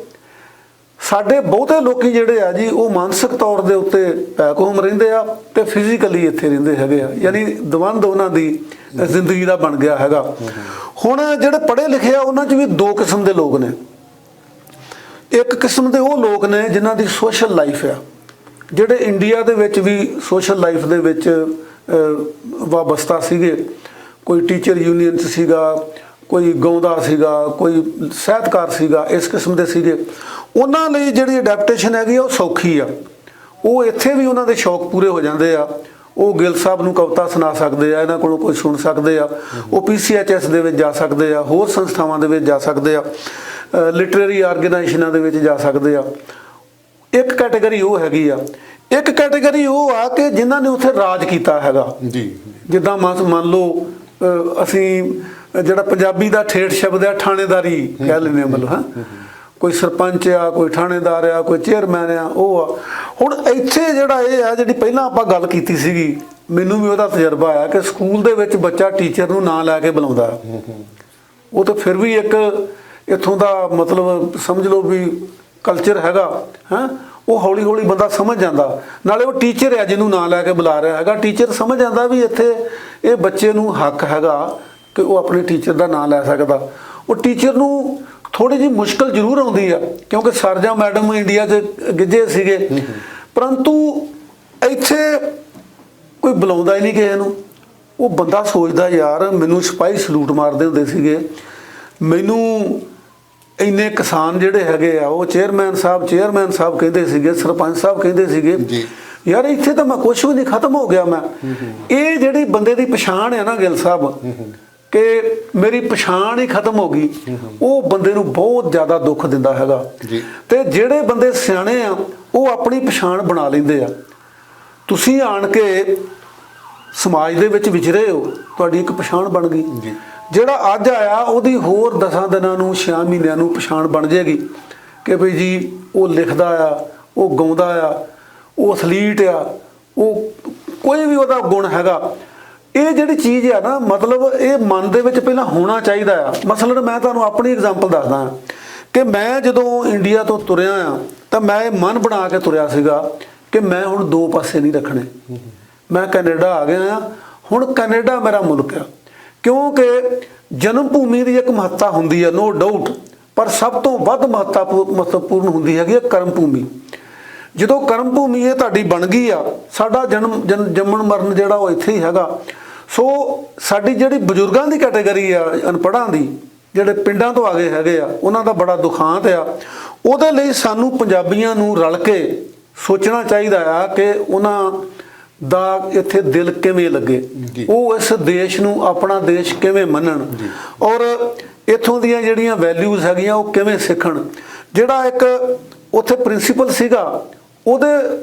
ਸਾਡੇ ਬਹੁਤੇ ਲੋਕੀ ਜਿਹੜੇ ਆ ਜੀ ਉਹ ਮਾਨਸਿਕ ਤੌਰ ਦੇ ਉੱਤੇ ਪੈਕ ਹੋਮ ਰਹਿੰਦੇ ਆ ਤੇ ਫਿਜ਼ੀਕਲੀ ਇੱਥੇ ਰਹਿੰਦੇ ਹੈਗੇ ਆ, ਯਾਨੀ ਦਵੰਦ ਉਹਨਾਂ ਦੀ ਜ਼ਿੰਦਗੀ ਦਾ ਬਣ ਗਿਆ ਹੈਗਾ। ਹੁਣ ਜਿਹੜੇ ਪੜ੍ਹੇ ਲਿਖੇ ਆ ਉਹਨਾਂ 'ਚ ਵੀ ਦੋ ਕਿਸਮ ਦੇ ਲੋਕ ਨੇ। ਇੱਕ ਕਿਸਮ ਦੇ ਉਹ ਲੋਕ ਨੇ ਜਿਨ੍ਹਾਂ ਦੀ ਸੋਸ਼ਲ ਲਾਈਫ ਆ, ਜਿਹੜੇ ਇੰਡੀਆ ਦੇ ਵਿੱਚ ਵੀ ਸੋਸ਼ਲ ਲਾਈਫ ਦੇ ਵਿੱਚ ਵਾਬਸਤਾ ਸੀਗੇ। ਕੋਈ ਟੀਚਰ ਯੂਨੀਅਨ 'ਚ ਸੀਗਾ, ਕੋਈ ਗਾਉਂਦਾ ਸੀਗਾ, ਕੋਈ ਸਾਹਿਤਕਾਰ ਸੀਗਾ, ਇਸ ਕਿਸਮ ਦੇ ਸੀਗੇ। ਉਹਨਾਂ ਲਈ ਜਿਹੜੀ ਅਡੈਪਟੇਸ਼ਨ ਹੈਗੀ ਉਹ ਸੌਖੀ ਆ। ਉਹ ਇੱਥੇ ਵੀ ਉਹਨਾਂ ਦੇ ਸ਼ੌਕ ਪੂਰੇ ਹੋ ਜਾਂਦੇ ਆ। ਉਹ ਗਿੱਲ ਸਾਹਿਬ ਨੂੰ ਕਵਿਤਾ ਸੁਣਾ ਸਕਦੇ ਆ, ਇਹਨਾਂ ਕੋਲੋਂ ਕੋਈ ਸੁਣ ਸਕਦੇ ਆ। ਉਹ PCHS ਦੇ ਵਿੱਚ ਜਾ ਸਕਦੇ ਆ, ਹੋਰ ਸੰਸਥਾਵਾਂ ਦੇ ਵਿੱਚ ਜਾ ਸਕਦੇ ਆ, ਲਿਟਰੇਰੀ ਆਰਗੇਨਾਈਜੇਸ਼ਨਾਂ ਦੇ ਵਿੱਚ ਜਾ ਸਕਦੇ ਆ। ਇੱਕ ਕੈਟੇਗਰੀ ਉਹ ਹੈਗੀ ਆ। ਇੱਕ ਕੈਟੇਗਰੀ ਉਹ ਆ ਕਿ ਜਿਨ੍ਹਾਂ ਨੇ ਉੱਥੇ ਰਾਜ ਕੀਤਾ ਹੈਗਾ ਜੀ। ਜਿੱਦਾਂ ਮੰਨ ਲਓ ਅਸੀਂ ਜਿਹੜਾ ਪੰਜਾਬੀ ਦਾ ਠੇਠ ਸ਼ਬਦ ਆ ਥਾਣੇਦਾਰੀ ਕਹਿ ਲੈਂਦੇ ਹਾਂ, ਮਤਲਬ ਹਾਂ, ਕੋਈ ਸਰਪੰਚ ਆ, ਕੋਈ ਥਾਣੇਦਾਰ ਆ, ਕੋਈ ਚੇਅਰਮੈਨ ਆ, ਉਹ ਆ। ਹੁਣ ਇੱਥੇ ਜਿਹੜਾ ਇਹ ਆ, ਜਿਹੜੀ ਪਹਿਲਾਂ ਆਪਾਂ ਗੱਲ ਕੀਤੀ ਸੀਗੀ, ਮੈਨੂੰ ਵੀ ਉਹਦਾ ਤਜਰਬਾ ਆ ਕਿ ਸਕੂਲ ਦੇ ਵਿੱਚ ਬੱਚਾ ਟੀਚਰ ਨੂੰ ਨਾਂ ਲੈ ਕੇ ਬੁਲਾਉਂਦਾ। ਉਹ ਤਾਂ ਫਿਰ ਵੀ ਇੱਕ ਇੱਥੋਂ ਦਾ ਮਤਲਬ ਸਮਝ ਲਓ ਵੀ ਕਲਚਰ ਹੈਗਾ ਹੈ। ਉਹ ਹੌਲੀ ਹੌਲੀ ਬੰਦਾ ਸਮਝ ਜਾਂਦਾ, ਨਾਲੇ ਉਹ ਟੀਚਰ ਹੈ ਜਿਹਨੂੰ ਨਾਂ ਲੈ ਕੇ ਬੁਲਾ ਰਿਹਾ ਹੈਗਾ। ਟੀਚਰ ਸਮਝ ਜਾਂਦਾ ਵੀ ਇੱਥੇ ਇਹ ਬੱਚੇ ਨੂੰ ਹੱਕ ਹੈਗਾ ਕਿ ਉਹ ਆਪਣੇ ਟੀਚਰ ਦਾ ਨਾਂ ਲੈ ਸਕਦਾ। ਉਹ ਟੀਚਰ ਨੂੰ ਥੋੜੀ ਜਿਹੀ ਮੁਸ਼ਕਲ ਜ਼ਰੂਰ ਆਉਂਦੀ ਆ, ਕਿਉਂਕਿ ਸਰ ਜਾਂ ਮੈਡਮ ਇੰਡੀਆ 'ਚ ਗਿੱਝੇ ਸੀਗੇ, ਪਰੰਤੂ ਇੱਥੇ ਕੋਈ ਬੁਲਾਉਂਦਾ ਹੀ ਨਹੀਂ ਕਿਸੇ ਨੂੰ। ਉਹ ਬੰਦਾ ਸੋਚਦਾ ਯਾਰ ਮੈਨੂੰ ਸਿਪਾਹੀ ਸਲੂਟ ਮਾਰਦੇ ਹੁੰਦੇ ਸੀਗੇ, ਮੈਨੂੰ ਇੰਨੇ ਕਿਸਾਨ ਜਿਹੜੇ ਹੈਗੇ ਆ ਉਹ ਚੇਅਰਮੈਨ ਸਾਹਿਬ ਕਹਿੰਦੇ ਸੀਗੇ, ਸਰਪੰਚ ਸਾਹਿਬ ਕਹਿੰਦੇ ਸੀਗੇ, ਯਾਰ ਇੱਥੇ ਤਾਂ ਮੈਂ ਕੁਛ ਵੀ ਨਹੀਂ, ਖਤਮ ਹੋ ਗਿਆ ਮੈਂ। ਇਹ ਜਿਹੜੀ ਬੰਦੇ ਦੀ ਪਛਾਣ ਹੈ ਨਾ ਗਿੱਲ ਸਾਹਿਬ, ਕਿ ਮੇਰੀ ਪਛਾਣ ਹੀ ਖਤਮ ਹੋ ਗਈ, ਉਹ ਬੰਦੇ ਨੂੰ ਬਹੁਤ ਜ਼ਿਆਦਾ ਦੁੱਖ ਦਿੰਦਾ ਹੈਗਾ। ਤੇ ਜਿਹੜੇ ਬੰਦੇ ਸਿਆਣੇ ਆ ਉਹ ਆਪਣੀ ਪਛਾਣ ਬਣਾ ਲੈਂਦੇ ਆ। ਤੁਸੀਂ ਆਣ ਕੇ ਸਮਾਜ ਦੇ ਵਿੱਚ ਵਿਚਰੇ ਹੋ, ਤੁਹਾਡੀ ਇੱਕ ਪਛਾਣ ਬਣ ਗਈ। ਜਿਹੜਾ ਅੱਜ ਆਇਆ ਉਹਦੀ ਹੋਰ 10 ਦਿਨਾਂ ਨੂੰ, 6 ਮਹੀਨਿਆਂ ਨੂੰ ਪਛਾਣ ਬਣ ਜਾਏਗੀ ਕਿ ਭਈ ਜੀ ਉਹ ਲਿਖਦਾ ਆ, ਉਹ ਗਾਉਂਦਾ ਆ, ਉਹ ਐਥਲੀਟ ਆ, ਉਹ ਕੋਈ ਵੀ ਉਹਦਾ ਗੁਣ ਹੈਗਾ। ਇਹ ਜਿਹੜੀ ਚੀਜ਼ ਆ ਨਾ, ਮਤਲਬ ਇਹ ਮਨ ਦੇ ਵਿੱਚ ਪਹਿਲਾਂ ਹੋਣਾ ਚਾਹੀਦਾ ਆ। ਮਸਲਨ ਮੈਂ ਤੁਹਾਨੂੰ ਆਪਣੀ ਐਗਜ਼ਾਮਪਲ ਦੱਸਦਾ ਕਿ ਮੈਂ ਜਦੋਂ ਇੰਡੀਆ ਤੋਂ ਤੁਰਿਆ ਆ ਤਾਂ ਮੈਂ ਇਹ ਮਨ ਬਣਾ ਕੇ ਤੁਰਿਆ ਸੀਗਾ ਕਿ ਮੈਂ ਹੁਣ ਦੋ ਪਾਸੇ ਨਹੀਂ ਰੱਖਣੇ। ਮੈਂ ਕੈਨੇਡਾ ਆ ਗਿਆ ਆ, ਹੁਣ ਕੈਨੇਡਾ ਮੇਰਾ ਮੁਲਕ ਆ, ਕਿਉਂਕਿ ਜਨਮ ਭੂਮੀ ਦੀ ਇੱਕ ਮਹੱਤਤਾ ਹੁੰਦੀ ਹੈ, ਨੋ ਡਾਊਟ, ਪਰ ਸਭ ਤੋਂ ਵੱਧ ਮਹੱਤਵਪੂਰਨ ਹੁੰਦੀ ਹੈਗੀ ਹੈ ਕਰਮ ਭੂਮੀ। ਜਦੋਂ ਕਰਮ ਭੂਮੀ ਇਹ ਤੁਹਾਡੀ ਬਣ ਗਈ ਆ, ਸਾਡਾ ਜੰਮਣ ਮਰਨ ਜਿਹੜਾ ਉਹ ਇੱਥੇ ਹੀ ਹੈਗਾ। ਸੋ ਸਾਡੀ ਜਿਹੜੀ ਬਜ਼ੁਰਗਾਂ ਦੀ ਕੈਟੇਗਰੀ ਆ, ਅਨਪੜ੍ਹਾਂ ਦੀ, ਜਿਹੜੇ ਪਿੰਡਾਂ ਤੋਂ ਆ ਗਏ ਹੈਗੇ ਆ, ਉਹਨਾਂ ਦਾ ਬੜਾ ਦੁਖਾਂਤ ਆ। ਉਹਦੇ ਲਈ ਸਾਨੂੰ ਪੰਜਾਬੀਆਂ ਨੂੰ ਰਲ ਕੇ ਸੋਚਣਾ ਚਾਹੀਦਾ ਆ ਕਿ ਉਹਨਾਂ ਦਾ ਇੱਥੇ ਦਿਲ ਕਿਵੇਂ ਲੱਗੇ, ਉਹ ਇਸ ਦੇਸ਼ ਨੂੰ ਆਪਣਾ ਦੇਸ਼ ਕਿਵੇਂ ਮੰਨਣ, ਔਰ ਇੱਥੋਂ ਦੀਆਂ ਜਿਹੜੀਆਂ ਵੈਲਿਊਜ਼ ਹੈਗੀਆਂ ਉਹ ਕਿਵੇਂ ਸਿੱਖਣ। ਜਿਹੜਾ ਇੱਕ ਉੱਥੇ ਪ੍ਰਿੰਸੀਪਲ ਸੀਗਾ, ਉਹਦੇ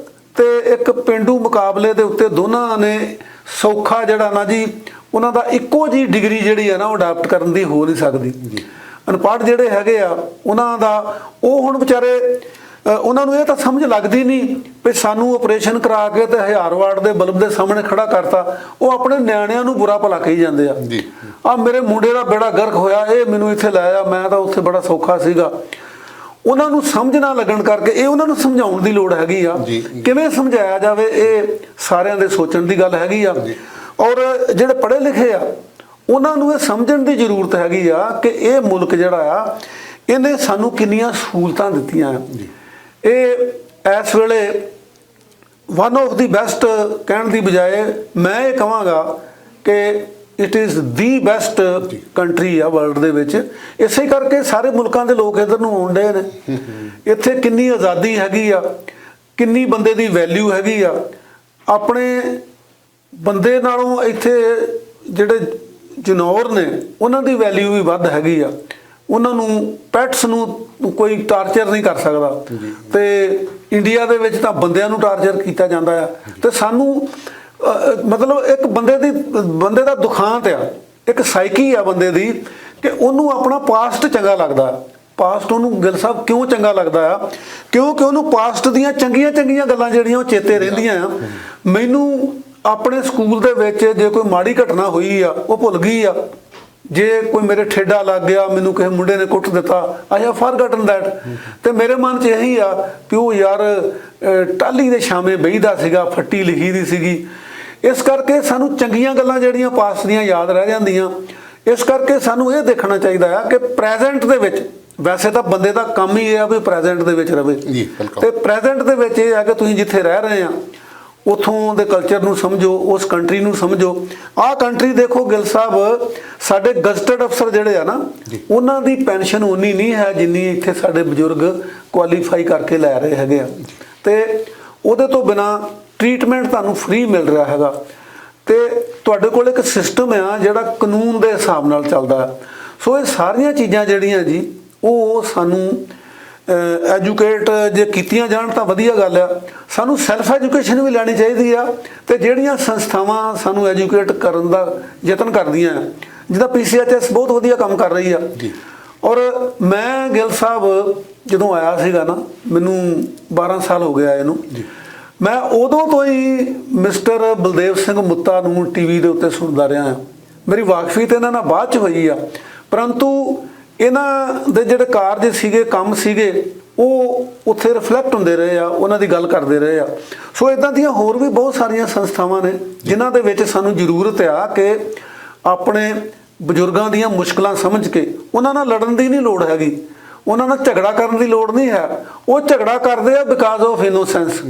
ਤੇ ਇੱਕ ਪੇਂਡੂ ਮੁਕਾਬਲੇ ਦੇ ਉੱਤੇ ਦੋਨਾਂ ਨੇ ਸੌਖਾ ਜਿਹੜਾ ਨਾ ਜੀ, ਉਹਨਾਂ ਦਾ ਇੱਕੋ ਜਿਹੀ ਡਿਗਰੀ ਜਿਹੜੀ ਆ ਨਾ ਉਹ ਅਡਾਪਟ ਕਰਨ ਦੀ ਹੋ ਨਹੀਂ ਸਕਦੀ। ਅਨਪੜ੍ਹ ਜਿਹੜੇ ਹੈਗੇ ਆ ਉਹਨਾਂ ਦਾ, ਉਹ ਹੁਣ ਵਿਚਾਰੇ ਉਹਨਾਂ ਨੂੰ ਇਹ ਤਾਂ ਸਮਝ ਲੱਗਦੀ ਨਹੀਂ ਵੀ ਸਾਨੂੰ ਆਪਰੇਸ਼ਨ ਕਰਾ ਕੇ ਤੇ 1000 ਵਾਟ ਦੇ ਬਲਬ ਦੇ ਸਾਹਮਣੇ ਖੜਾ ਕਰਤਾ। ਉਹ ਆਪਣੇ ਨਿਆਣਿਆਂ ਨੂੰ ਬੁਰਾ ਭਲਾ ਕਹੀ ਜਾਂਦੇ ਆ ਮੇਰੇ ਮੁੰਡੇ ਦਾ ਬੇੜਾ ਗਰਕ ਹੋਇਆ, ਇਹ ਮੈਨੂੰ ਇੱਥੇ ਲਾਇਆ, ਮੈਂ ਤਾਂ ਉੱਥੇ ਬੜਾ ਸੌਖਾ ਸੀਗਾ। ਉਹਨਾਂ ਨੂੰ ਸਮਝ ਨਾ ਲੱਗਣ ਕਰਕੇ ਇਹ ਉਹਨਾਂ ਨੂੰ ਸਮਝਾਉਣ ਦੀ ਲੋੜ ਹੈਗੀ ਆ। ਕਿਵੇਂ ਸਮਝਾਇਆ ਜਾਵੇ, ਇਹ ਸਾਰਿਆਂ ਦੇ ਸੋਚਣ ਦੀ ਗੱਲ ਹੈਗੀ ਆ। ਔਰ ਜਿਹੜੇ ਪੜ੍ਹੇ ਲਿਖੇ ਆ ਉਹਨਾਂ ਨੂੰ ਇਹ ਸਮਝਣ ਦੀ ਜ਼ਰੂਰਤ ਹੈਗੀ ਆ ਕਿ ਇਹ ਮੁਲਕ ਜਿਹੜਾ ਆ ਇਹਨੇ ਸਾਨੂੰ ਕਿੰਨੀਆਂ ਸਹੂਲਤਾਂ ਦਿੱਤੀਆਂ ਆ। ਇਹ ਇਸ ਵੇਲੇ ਵਨ ਆਫ ਦੀ ਬੈਸਟ ਕਹਿਣ ਦੀ ਬਜਾਏ ਮੈਂ ਇਹ ਕਹਾਂਗਾ ਕਿ it is the best country ਆ ਵਰਲਡ ਦੇ ਵਿੱਚ। ਇਸੇ ਕਰਕੇ ਸਾਰੇ ਮੁਲਕਾਂ ਦੇ ਲੋਕ ਇੱਧਰ ਨੂੰ ਆਉਣ ਡਏ ਨੇ। ਇੱਥੇ ਕਿੰਨੀ ਆਜ਼ਾਦੀ ਹੈਗੀ ਆ, ਕਿੰਨੀ ਬੰਦੇ ਦੀ ਵੈਲਿਊ ਹੈਗੀ ਆ। ਆਪਣੇ ਬੰਦੇ ਨਾਲੋਂ ਇੱਥੇ ਜਿਹੜੇ ਜਨੌਰ ਨੇ ਉਹਨਾਂ ਦੀ ਵੈਲਿਊ ਵੀ ਵੱਧ ਹੈਗੀ ਆ। ਉਹਨਾਂ ਨੂੰ ਪੈਟਸ ਨੂੰ ਕੋਈ ਟਾਰਚਰ ਨਹੀਂ ਕਰ ਸਕਦਾ, ਤੇ ਇੰਡੀਆ ਦੇ ਵਿੱਚ ਤਾਂ ਬੰਦਿਆਂ ਨੂੰ ਟਾਰਚਰ ਕੀਤਾ ਜਾਂਦਾ ਆ। ਤੇ ਸਾਨੂੰ ਮਤਲਬ ਇੱਕ ਬੰਦੇ ਦਾ ਦੁਖਾਂਤ ਆ, ਇੱਕ ਸਾਈਕੀ ਆ ਬੰਦੇ ਦੀ ਕਿ ਉਹਨੂੰ ਆਪਣਾ ਪਾਸਟ ਚੰਗਾ ਲੱਗਦਾ। ਪਾਸਟ ਉਹਨੂੰ ਗਿੱਲ ਸਾਹਿਬ ਕਿਉਂ ਚੰਗਾ ਲੱਗਦਾ ਆ? ਕਿਉਂਕਿ ਉਹਨੂੰ ਪਾਸਟ ਦੀਆਂ ਚੰਗੀਆਂ ਗੱਲਾਂ ਜਿਹੜੀਆਂ ਉਹ ਚੇਤੇ ਰਹਿੰਦੀਆਂ ਆ। ਮੈਨੂੰ ਆਪਣੇ ਸਕੂਲ ਦੇ ਵਿੱਚ ਜੇ ਕੋਈ ਮਾੜੀ ਘਟਨਾ ਹੋਈ ਆ ਉਹ ਭੁੱਲ ਗਈ ਆ। ਜੇ ਕੋਈ ਮੇਰੇ ਠੇਡਾ ਲੱਗ ਗਿਆ, ਮੈਨੂੰ ਕਿਸੇ ਮੁੰਡੇ ਨੇ ਕੁੱਟ ਦਿੱਤਾ, ਆਈ ਹੈਵ ਫॉरਗॉटन दैट, ਤੇ ਮੇਰੇ ਮਨ 'ਚ ਇਹੀ ਆ ਕਿ ਉਹ ਯਾਰ ਟਾਹਲੀ ਦੇ ਛਾਵੇਂ ਬਹਿਦਾ ਸੀਗਾ, ਫੱਟੀ ਲਿਖੀ ਦੀ ਸੀਗੀ। ਇਸ ਕਰਕੇ ਸਾਨੂੰ ਚੰਗੀਆਂ ਗੱਲਾਂ ਜਿਹੜੀਆਂ ਪਾਸਟ ਦੀਆਂ ਯਾਦ ਰਹਿ ਜਾਂਦੀਆਂ। ਇਸ ਕਰਕੇ ਸਾਨੂੰ ਇਹ ਦੇਖਣਾ ਚਾਹੀਦਾ ਆ ਕਿ ਪ੍ਰੈਜ਼ੈਂਟ ਦੇ ਵਿੱਚ, ਵੈਸੇ ਤਾਂ ਬੰਦੇ ਦਾ ਕੰਮ ਹੀ ਇਹ ਆ ਵੀ ਪ੍ਰੈਜ਼ੈਂਟ ਦੇ ਵਿੱਚ ਰਵੇ, ਤੇ ਪ੍ਰੈਜ਼ੈਂਟ ਦੇ ਵਿੱਚ ਇਹ ਆ ਕਿ ਤੁਸੀਂ ਜਿੱਥੇ ਰਹਿ ਰਹੇ ਆ ਉੱਥੋਂ ਦੇ ਕਲਚਰ ਨੂੰ ਸਮਝੋ, ਉਸ ਕੰਟਰੀ ਨੂੰ ਸਮਝੋ। ਆਹ ਕੰਟਰੀ ਦੇਖੋ ਗਿੱਲ ਸਾਹਿਬ, ਸਾਡੇ ਗਜ਼ਟਡ ਅਫਸਰ ਜਿਹੜੇ ਆ ਨਾ, ਉਹਨਾਂ ਦੀ ਪੈਨਸ਼ਨ ਉਨੀ ਨਹੀਂ ਹੈ ਜਿੰਨੀ ਇੱਥੇ ਸਾਡੇ ਬਜ਼ੁਰਗ ਕੁਆਲੀਫਾਈ ਕਰਕੇ ਲੈ ਰਹੇ ਹੈਗੇ ਆ। ਤੇ ਉਹਦੇ ਤੋਂ ਬਿਨਾਂ ਟ੍ਰੀਟਮੈਂਟ ਤੁਹਾਨੂੰ ਫ੍ਰੀ ਮਿਲ ਰਿਹਾ ਹੈਗਾ। ਤੇ ਤੁਹਾਡੇ ਕੋਲ ਇੱਕ ਸਿਸਟਮ ਆ ਜਿਹੜਾ ਕਾਨੂੰਨ ਦੇ ਹਿਸਾਬ ਨਾਲ ਚੱਲਦਾ। ਸੋ ਇਹ ਸਾਰੀਆਂ ਚੀਜ਼ਾਂ ਜਿਹੜੀਆਂ ਜੀ ਉਹ ਸਾਨੂੰ ਐਜੂਕੇਟ ਜੇ ਕੀਤੀਆਂ ਜਾਣ ਤਾਂ ਵਧੀਆ ਗੱਲ ਆ। ਸਾਨੂੰ ਸੈਲਫ ਐਜੂਕੇਸ਼ਨ ਵੀ ਲੈਣੀ ਚਾਹੀਦੀ ਆ। ਤੇ ਜਿਹੜੀਆਂ ਸੰਸਥਾਵਾਂ ਸਾਨੂੰ ਐਜੂਕੇਟ ਕਰਨ ਦਾ ਯਤਨ ਕਰਦੀਆਂ, ਜਿੱਦਾਂ PCHS ਬਹੁਤ ਵਧੀਆ ਕੰਮ ਕਰ ਰਹੀ ਆ। ਔਰ ਮੈਂ ਗਿੱਲ ਸਾਹਿਬ ਜਦੋਂ ਆਇਆ ਸੀਗਾ ਨਾ, ਮੈਨੂੰ 12 ਸਾਲ ਹੋ ਗਏ ਆਏ ਨੂੰ, ਮੈਂ ਉਦੋਂ ਤੋਂ ਹੀ ਮਿਸਟਰ ਬਲਦੇਵ ਸਿੰਘ ਮੁੱਤਾ ਨੂੰ TV ਦੇ ਉੱਤੇ ਸੁਣਦਾ ਰਿਹਾ। ਮੇਰੀ ਵਾਕਫੀ ਤਾਂ ਇਹਨਾਂ ਨਾਲ ਬਾਅਦ 'ਚ ਹੋਈ ਆ, ਪਰੰਤੂ ਇਹਨਾਂ ਦੇ ਜਿਹੜੇ ਕਾਰਜ ਸੀਗੇ, ਕੰਮ ਸੀਗੇ, ਉਹ ਉੱਥੇ ਰਿਫਲੈਕਟ ਹੁੰਦੇ ਰਹੇ ਆ, ਉਹਨਾਂ ਦੀ ਗੱਲ ਕਰਦੇ ਰਹੇ ਆ। ਸੋ ਇੱਦਾਂ ਦੀਆਂ ਹੋਰ ਵੀ ਬਹੁਤ ਸਾਰੀਆਂ ਸੰਸਥਾਵਾਂ ਨੇ ਜਿਨ੍ਹਾਂ ਦੇ ਵਿੱਚ ਸਾਨੂੰ ਜ਼ਰੂਰਤ ਆ ਕਿ ਆਪਣੇ ਬਜ਼ੁਰਗਾਂ ਦੀਆਂ ਮੁਸ਼ਕਲਾਂ ਸਮਝ ਕੇ ਉਹਨਾਂ ਨਾਲ ਲੜਨ ਦੀ ਨਹੀਂ ਲੋੜ ਹੈਗੀ, ਉਹਨਾਂ ਨਾਲ ਝਗੜਾ ਕਰਨ ਦੀ ਲੋੜ ਨਹੀਂ ਹੈ। ਉਹ ਝਗੜਾ ਕਰਦੇ ਆ ਬਿਕਾਜ਼ ਆਫ ਇਨੋਸੈਂਸ।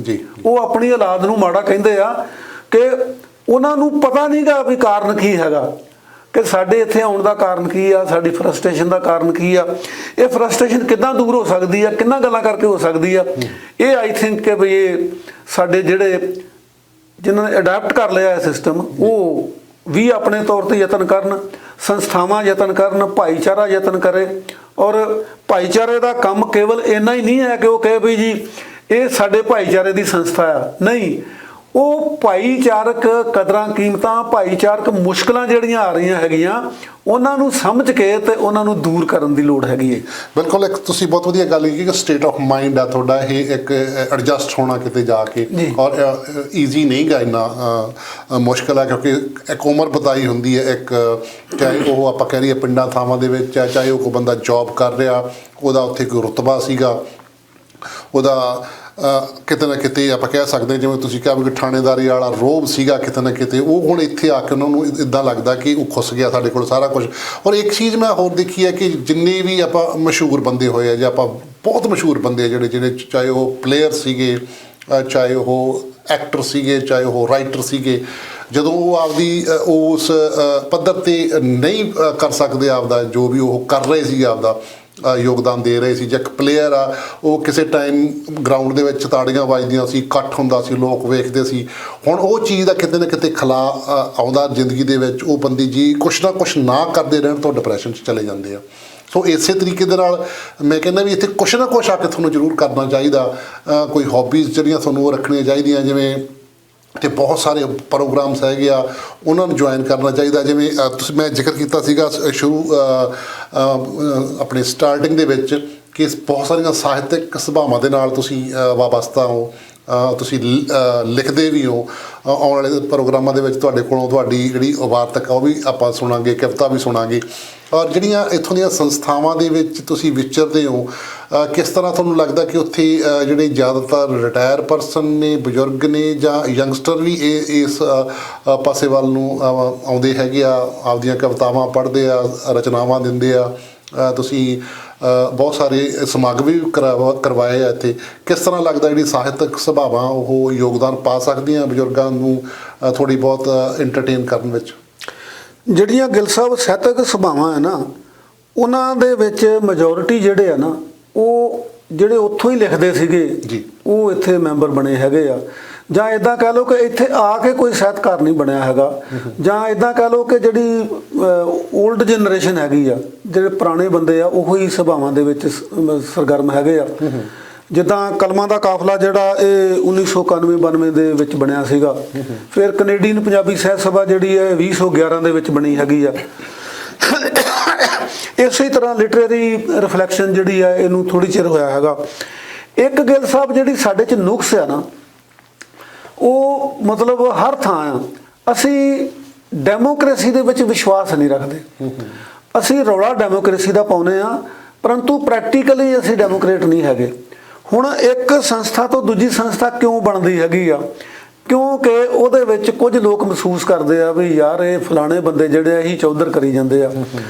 ਉਹ ਆਪਣੀ ਔਲਾਦ ਨੂੰ ਮਾੜਾ ਕਹਿੰਦੇ ਆ ਕਿ ਉਹਨਾਂ ਨੂੰ ਪਤਾ ਨਹੀਂਗਾ ਵੀ ਕਾਰਨ ਕੀ ਹੈਗਾ, ਕਿ ਸਾਡੇ ਇੱਥੇ ਆਉਣ ਦਾ ਕਾਰਨ ਕੀ ਆ, ਸਾਡੀ ਫਰਸਟ੍ਰੇਸ਼ਨ ਦਾ ਕਾਰਨ ਕੀ ਆ, ਇਹ ਫਰਸਟ੍ਰੇਸ਼ਨ ਕਿੱਦਾਂ ਦੂਰ ਹੋ ਸਕਦੀ ਆ, ਕਿੰਨਾ ਗੱਲਾਂ ਕਰਕੇ ਹੋ ਸਕਦੀ ਆ। ਇਹ ਆਈ ਥਿੰਕ ਕਿ ਵੀ ਇਹ ਸਾਡੇ ਜਿਹੜੇ ਜਿਨ੍ਹਾਂ ਨੇ ਅਡਾਪਟ ਕਰ ਲਿਆ ਇਹ ਸਿਸਟਮ, ਉਹ ਵੀ ਆਪਣੇ ਤੌਰ ਤੇ ਯਤਨ ਕਰਨ, ਸੰਸਥਾਵਾਂ ਯਤਨ ਕਰਨ, ਭਾਈਚਾਰਾ ਯਤਨ ਕਰੇ। ਔਰ ਭਾਈਚਾਰੇ ਦਾ ਕੰਮ ਕੇਵਲ ਇੰਨਾ ਹੀ ਨਹੀਂ ਹੈ ਕਿ ਉਹ ਕਹੇ ਵੀ ਜੀ ਇਹ ਸਾਡੇ ਭਾਈਚਾਰੇ ਦੀ ਸੰਸਥਾ ਆ। ਨਹੀਂ, ਉਹ ਭਾਈਚਾਰਕ ਕਦਰਾਂ ਕੀਮਤਾਂ, ਭਾਈਚਾਰਕ ਮੁਸ਼ਕਲਾਂ ਜਿਹੜੀਆਂ ਆ ਰਹੀਆਂ ਹੈਗੀਆਂ, ਉਹਨਾਂ ਨੂੰ ਸਮਝ ਕੇ ਤੇ ਉਹਨਾਂ ਨੂੰ ਦੂਰ ਕਰਨ ਦੀ ਲੋੜ ਹੈਗੀ ਹੈ। ਬਿਲਕੁਲ, ਇੱਕ ਤੁਸੀਂ ਬਹੁਤ ਵਧੀਆ ਗੱਲ ਕੀਤੀ ਕਿ ਸਟੇਟ ਆਫ ਮਾਈਂਡ ਆ ਤੁਹਾਡਾ, ਇਹ ਇੱਕ ਐਡਜਸਟ ਹੋਣਾ ਕਿਤੇ ਜਾ ਕੇ, ਔਰ ਈਜ਼ੀ ਨਹੀਂ ਗਾ, ਇੰਨਾ ਮੁਸ਼ਕਿਲ ਆ, ਕਿਉਂਕਿ ਇੱਕ ਉਮਰ ਬਤਾਈ ਹੁੰਦੀ ਹੈ। ਇੱਕ ਚਾਹੇ ਉਹ ਆਪਾਂ ਕਹਿ ਲਈਏ ਪਿੰਡਾਂ ਥਾਵਾਂ ਦੇ ਵਿੱਚ ਆ, ਚਾਹੇ ਉਹ ਕੋਈ ਬੰਦਾ ਜੌਬ ਕਰ ਰਿਹਾ, ਉਹਦਾ ਉੱਥੇ ਕੋਈ ਰੁਤਬਾ ਸੀਗਾ, ਉਹਦਾ ਕਿਤੇ ਨਾ ਕਿਤੇ ਆਪਾਂ ਕਹਿ ਸਕਦੇ ਹਾਂ, ਜਿਵੇਂ ਤੁਸੀਂ ਕਿਹਾ ਵੀ ਥਾਣੇਦਾਰੀ ਵਾਲਾ ਰੋਹਬ ਸੀਗਾ ਕਿਤੇ ਨਾ ਕਿਤੇ, ਉਹ ਹੁਣ ਇੱਥੇ ਆ ਕੇ ਉਹਨਾਂ ਨੂੰ ਇੱਦਾਂ ਲੱਗਦਾ ਕਿ ਉਹ ਖੁੱਸ ਗਿਆ ਸਾਡੇ ਕੋਲ ਸਾਰਾ ਕੁਝ। ਔਰ ਇੱਕ ਚੀਜ਼ ਮੈਂ ਹੋਰ ਦੇਖੀ ਹੈ ਕਿ ਜਿੰਨੇ ਵੀ ਆਪਾਂ ਮਸ਼ਹੂਰ ਬੰਦੇ ਹੋਏ ਆ, ਜਾਂ ਆਪਾਂ ਬਹੁਤ ਮਸ਼ਹੂਰ ਬੰਦੇ ਆ ਜਿਹੜੇ ਚਾਹੇ ਉਹ ਪਲੇਅਰ ਸੀਗੇ, ਚਾਹੇ ਉਹ ਐਕਟਰ ਸੀਗੇ, ਚਾਹੇ ਉਹ ਰਾਈਟਰ ਸੀਗੇ, ਜਦੋਂ ਉਹ ਆਪਦੀ ਉਸ ਪੱਧਰ 'ਤੇ ਨਹੀਂ ਕਰ ਸਕਦੇ ਆਪਦਾ ਜੋ ਵੀ ਉਹ ਕਰ ਰਹੇ ਸੀ, ਆਪਦਾ ਯੋਗਦਾਨ ਦੇ ਰਹੇ ਸੀ। ਜੇ ਇੱਕ ਪਲੇਅਰ ਆ, ਉਹ ਕਿਸੇ ਟਾਈਮ ਗਰਾਊਂਡ ਦੇ ਵਿੱਚ ਤਾੜੀਆਂ ਵੱਜਦੀਆਂ ਸੀ, ਇਕੱਠ ਹੁੰਦਾ ਸੀ, ਲੋਕ ਵੇਖਦੇ ਸੀ। ਹੁਣ ਉਹ ਚੀਜ਼ ਦਾ ਕਿਤੇ ਨਾ ਕਿਤੇ ਖਲਾ ਆਉਂਦਾ ਜ਼ਿੰਦਗੀ ਦੇ ਵਿੱਚ, ਉਹ ਬੰਦੇ ਜੀ ਕੁਛ ਨਾ ਕੁਛ ਨਾ ਕਰਦੇ ਰਹਿਣ ਤੋਂ ਡਿਪਰੈਸ਼ਨ 'ਚ ਚਲੇ ਜਾਂਦੇ ਆ। ਸੋ ਇਸੇ ਤਰੀਕੇ ਦੇ ਨਾਲ ਮੈਂ ਕਹਿੰਦਾ ਵੀ ਇੱਥੇ ਕੁਛ ਨਾ ਕੁਛ ਆ ਕੇ ਤੁਹਾਨੂੰ ਜ਼ਰੂਰ ਕਰਨਾ ਚਾਹੀਦਾ। ਕੋਈ ਹੌਬੀਜ਼ ਜਿਹੜੀਆਂ ਤੁਹਾਨੂੰ ਉਹ ਰੱਖਣੀਆਂ ਚਾਹੀਦੀਆਂ, ਜਿਵੇਂ ਅਤੇ ਬਹੁਤ ਸਾਰੇ ਪ੍ਰੋਗਰਾਮਸ ਹੈਗੇ ਆ, ਉਹਨਾਂ ਨੂੰ ਜੁਆਇਨ ਕਰਨਾ ਚਾਹੀਦਾ। ਜਿਵੇਂ ਤੁਸੀਂ ਮੈਂ ਜ਼ਿਕਰ ਕੀਤਾ ਸੀਗਾ ਸ਼ੁਰੂ ਆਪਣੇ ਸਟਾਰਟਿੰਗ ਦੇ ਵਿੱਚ ਕਿ ਬਹੁਤ ਸਾਰੀਆਂ ਸਾਹਿਤਕ ਸਭਾਵਾਂ ਦੇ ਨਾਲ ਤੁਸੀਂ ਵਾਬਸਤਾ ਹੋ, ਤੁਸੀਂ ਲਿਖਦੇ ਵੀ ਹੋ। ਆਉਣ ਵਾਲੇ ਪ੍ਰੋਗਰਾਮਾਂ ਦੇ ਵਿੱਚ ਤੁਹਾਡੇ ਕੋਲੋਂ ਤੁਹਾਡੀ ਜਿਹੜੀ ਵਾਰਤਕ ਆ ਉਹ ਵੀ ਆਪਾਂ ਸੁਣਾਂਗੇ, ਕਵਿਤਾ ਵੀ ਸੁਣਾਂਗੇ। ਔਰ ਜਿਹੜੀਆਂ ਇੱਥੋਂ ਦੀਆਂ ਸੰਸਥਾਵਾਂ ਦੇ ਵਿੱਚ ਤੁਸੀਂ ਵਿਚਰਦੇ ਹੋ, ਕਿਸ ਤਰ੍ਹਾਂ ਤੁਹਾਨੂੰ ਲੱਗਦਾ ਕਿ ਉੱਥੇ ਜਿਹੜੇ ਜ਼ਿਆਦਾਤਰ ਰਿਟਾਇਰ ਪਰਸਨ ਨੇ, ਬਜ਼ੁਰਗ ਨੇ, ਜਾਂ ਯੰਗਸਟਰ ਵੀ ਇਸ ਪਾਸੇ ਵੱਲ ਨੂੰ ਆਉਂਦੇ ਹੈਗੇ ਆ, ਆਪਦੀਆਂ ਕਵਿਤਾਵਾਂ ਪੜ੍ਹਦੇ ਆ, ਰਚਨਾਵਾਂ ਦਿੰਦੇ ਆ? ਤੁਸੀਂ ਬਹੁਤ ਸਾਰੇ ਸਮਾਗਮ ਵੀ ਕਰਵਾਏ ਆ ਇੱਥੇ। ਕਿਸ ਤਰ੍ਹਾਂ ਲੱਗਦਾ ਜਿਹੜੀ ਸਾਹਿਤਕ ਸਭਾਵਾਂ ਉਹ ਯੋਗਦਾਨ ਪਾ ਸਕਦੀਆਂ ਬਜ਼ੁਰਗਾਂ ਨੂੰ ਥੋੜ੍ਹੀ ਬਹੁਤ ਐਂਟਰਟੇਨ ਕਰਨ ਵਿੱਚ? ਜਿਹੜੀਆਂ ਗਿੱਲ ਸਾਹਿਬ ਸਾਹਿਤਕ ਸਭਾਵਾਂ ਹੈ ਨਾ, ਉਹਨਾਂ ਦੇ ਵਿੱਚ ਮੈਜੋਰਿਟੀ ਜਿਹੜੇ ਆ ਨਾ, ਉਹ ਜਿਹੜੇ ਉੱਥੋਂ ਹੀ ਲਿਖਦੇ ਸੀਗੇ ਜੀ, ਉਹ ਇੱਥੇ ਮੈਂਬਰ ਬਣੇ ਹੈਗੇ ਆ। ਜਾਂ ਇਦਾਂ ਕਹਿ ਲਓ ਕਿ ਇੱਥੇ ਆ ਕੇ ਕੋਈ ਸਾਹਿਤਕਾਰ ਨਹੀਂ ਬਣਿਆ ਹੈਗਾ। ਜਾਂ ਇਦਾਂ ਕਹਿ ਲਓ ਕਿ ਜਿਹੜੀ ਓਲਡ ਜਨਰੇਸ਼ਨ ਹੈਗੀ ਆ, ਜਿਹੜੇ ਪੁਰਾਣੇ ਬੰਦੇ ਆ, ਉਹੀ ਸਭਾਵਾਂ ਦੇ ਵਿੱਚ ਸਰਗਰਮ ਹੈਗੇ ਆ। ਜਿੱਦਾਂ ਕਲਮਾਂ ਦਾ ਕਾਫਲਾ ਜਿਹੜਾ ਇਹ 1991-92 ਦੇ ਵਿੱਚ ਬਣਿਆ ਸੀਗਾ। ਫਿਰ ਕੈਨੇਡੀਅਨ ਪੰਜਾਬੀ ਸਾਹਿਤ ਸਭਾ ਜਿਹੜੀ ਹੈ 2011 ਦੇ ਵਿੱਚ ਬਣੀ ਹੈਗੀ ਆ। ਇਸੇ ਤਰ੍ਹਾਂ ਲਿਟਰੇਰੀ ਰਿਫਲੈਕਸ਼ਨ ਜਿਹੜੀ ਹੈ ਇਹਨੂੰ ਥੋੜ੍ਹੀ ਚਿਰ ਹੋਇਆ ਹੈਗਾ। ਇੱਕ ਗਿੱਲ ਸਾਹਿਬ ਜਿਹੜੀ ਸਾਡੇ 'ਚ ਨੁਕਸ ਆ ਨਾ, ਉਹ ਮਤਲਬ ਹਰ ਥਾਂ ਆ, ਅਸੀਂ ਡੈਮੋਕ੍ਰੇਸੀ ਦੇ ਵਿੱਚ ਵਿਸ਼ਵਾਸ ਨਹੀਂ ਰੱਖਦੇ। ਅਸੀਂ ਰੌਲਾ ਡੈਮੋਕ੍ਰੇਸੀ ਦਾ ਪਾਉਂਦੇ ਆ, ਪਰੰਤੂ ਪ੍ਰੈਕਟੀਕਲੀ ਅਸੀਂ ਡੈਮੋਕਰੇਟ ਨਹੀਂ ਹੈਗੇ। ਹੁਣ ਇੱਕ ਸੰਸਥਾ ਤੋਂ ਦੂਜੀ ਸੰਸਥਾ ਕਿਉਂ ਬਣਦੀ ਹੈਗੀ ਆ? ਕਿਉਂਕਿ ਉਹਦੇ ਵਿੱਚ ਕੁਝ ਲੋਕ ਮਹਿਸੂਸ ਕਰਦੇ ਆ ਵੀ ਯਾਰ ਇਹ ਫਲਾਣੇ ਬੰਦੇ ਜਿਹੜੇ ਆ ਇਹੀ ਚੌਧਰ ਕਰੀ ਜਾਂਦੇ ਆ।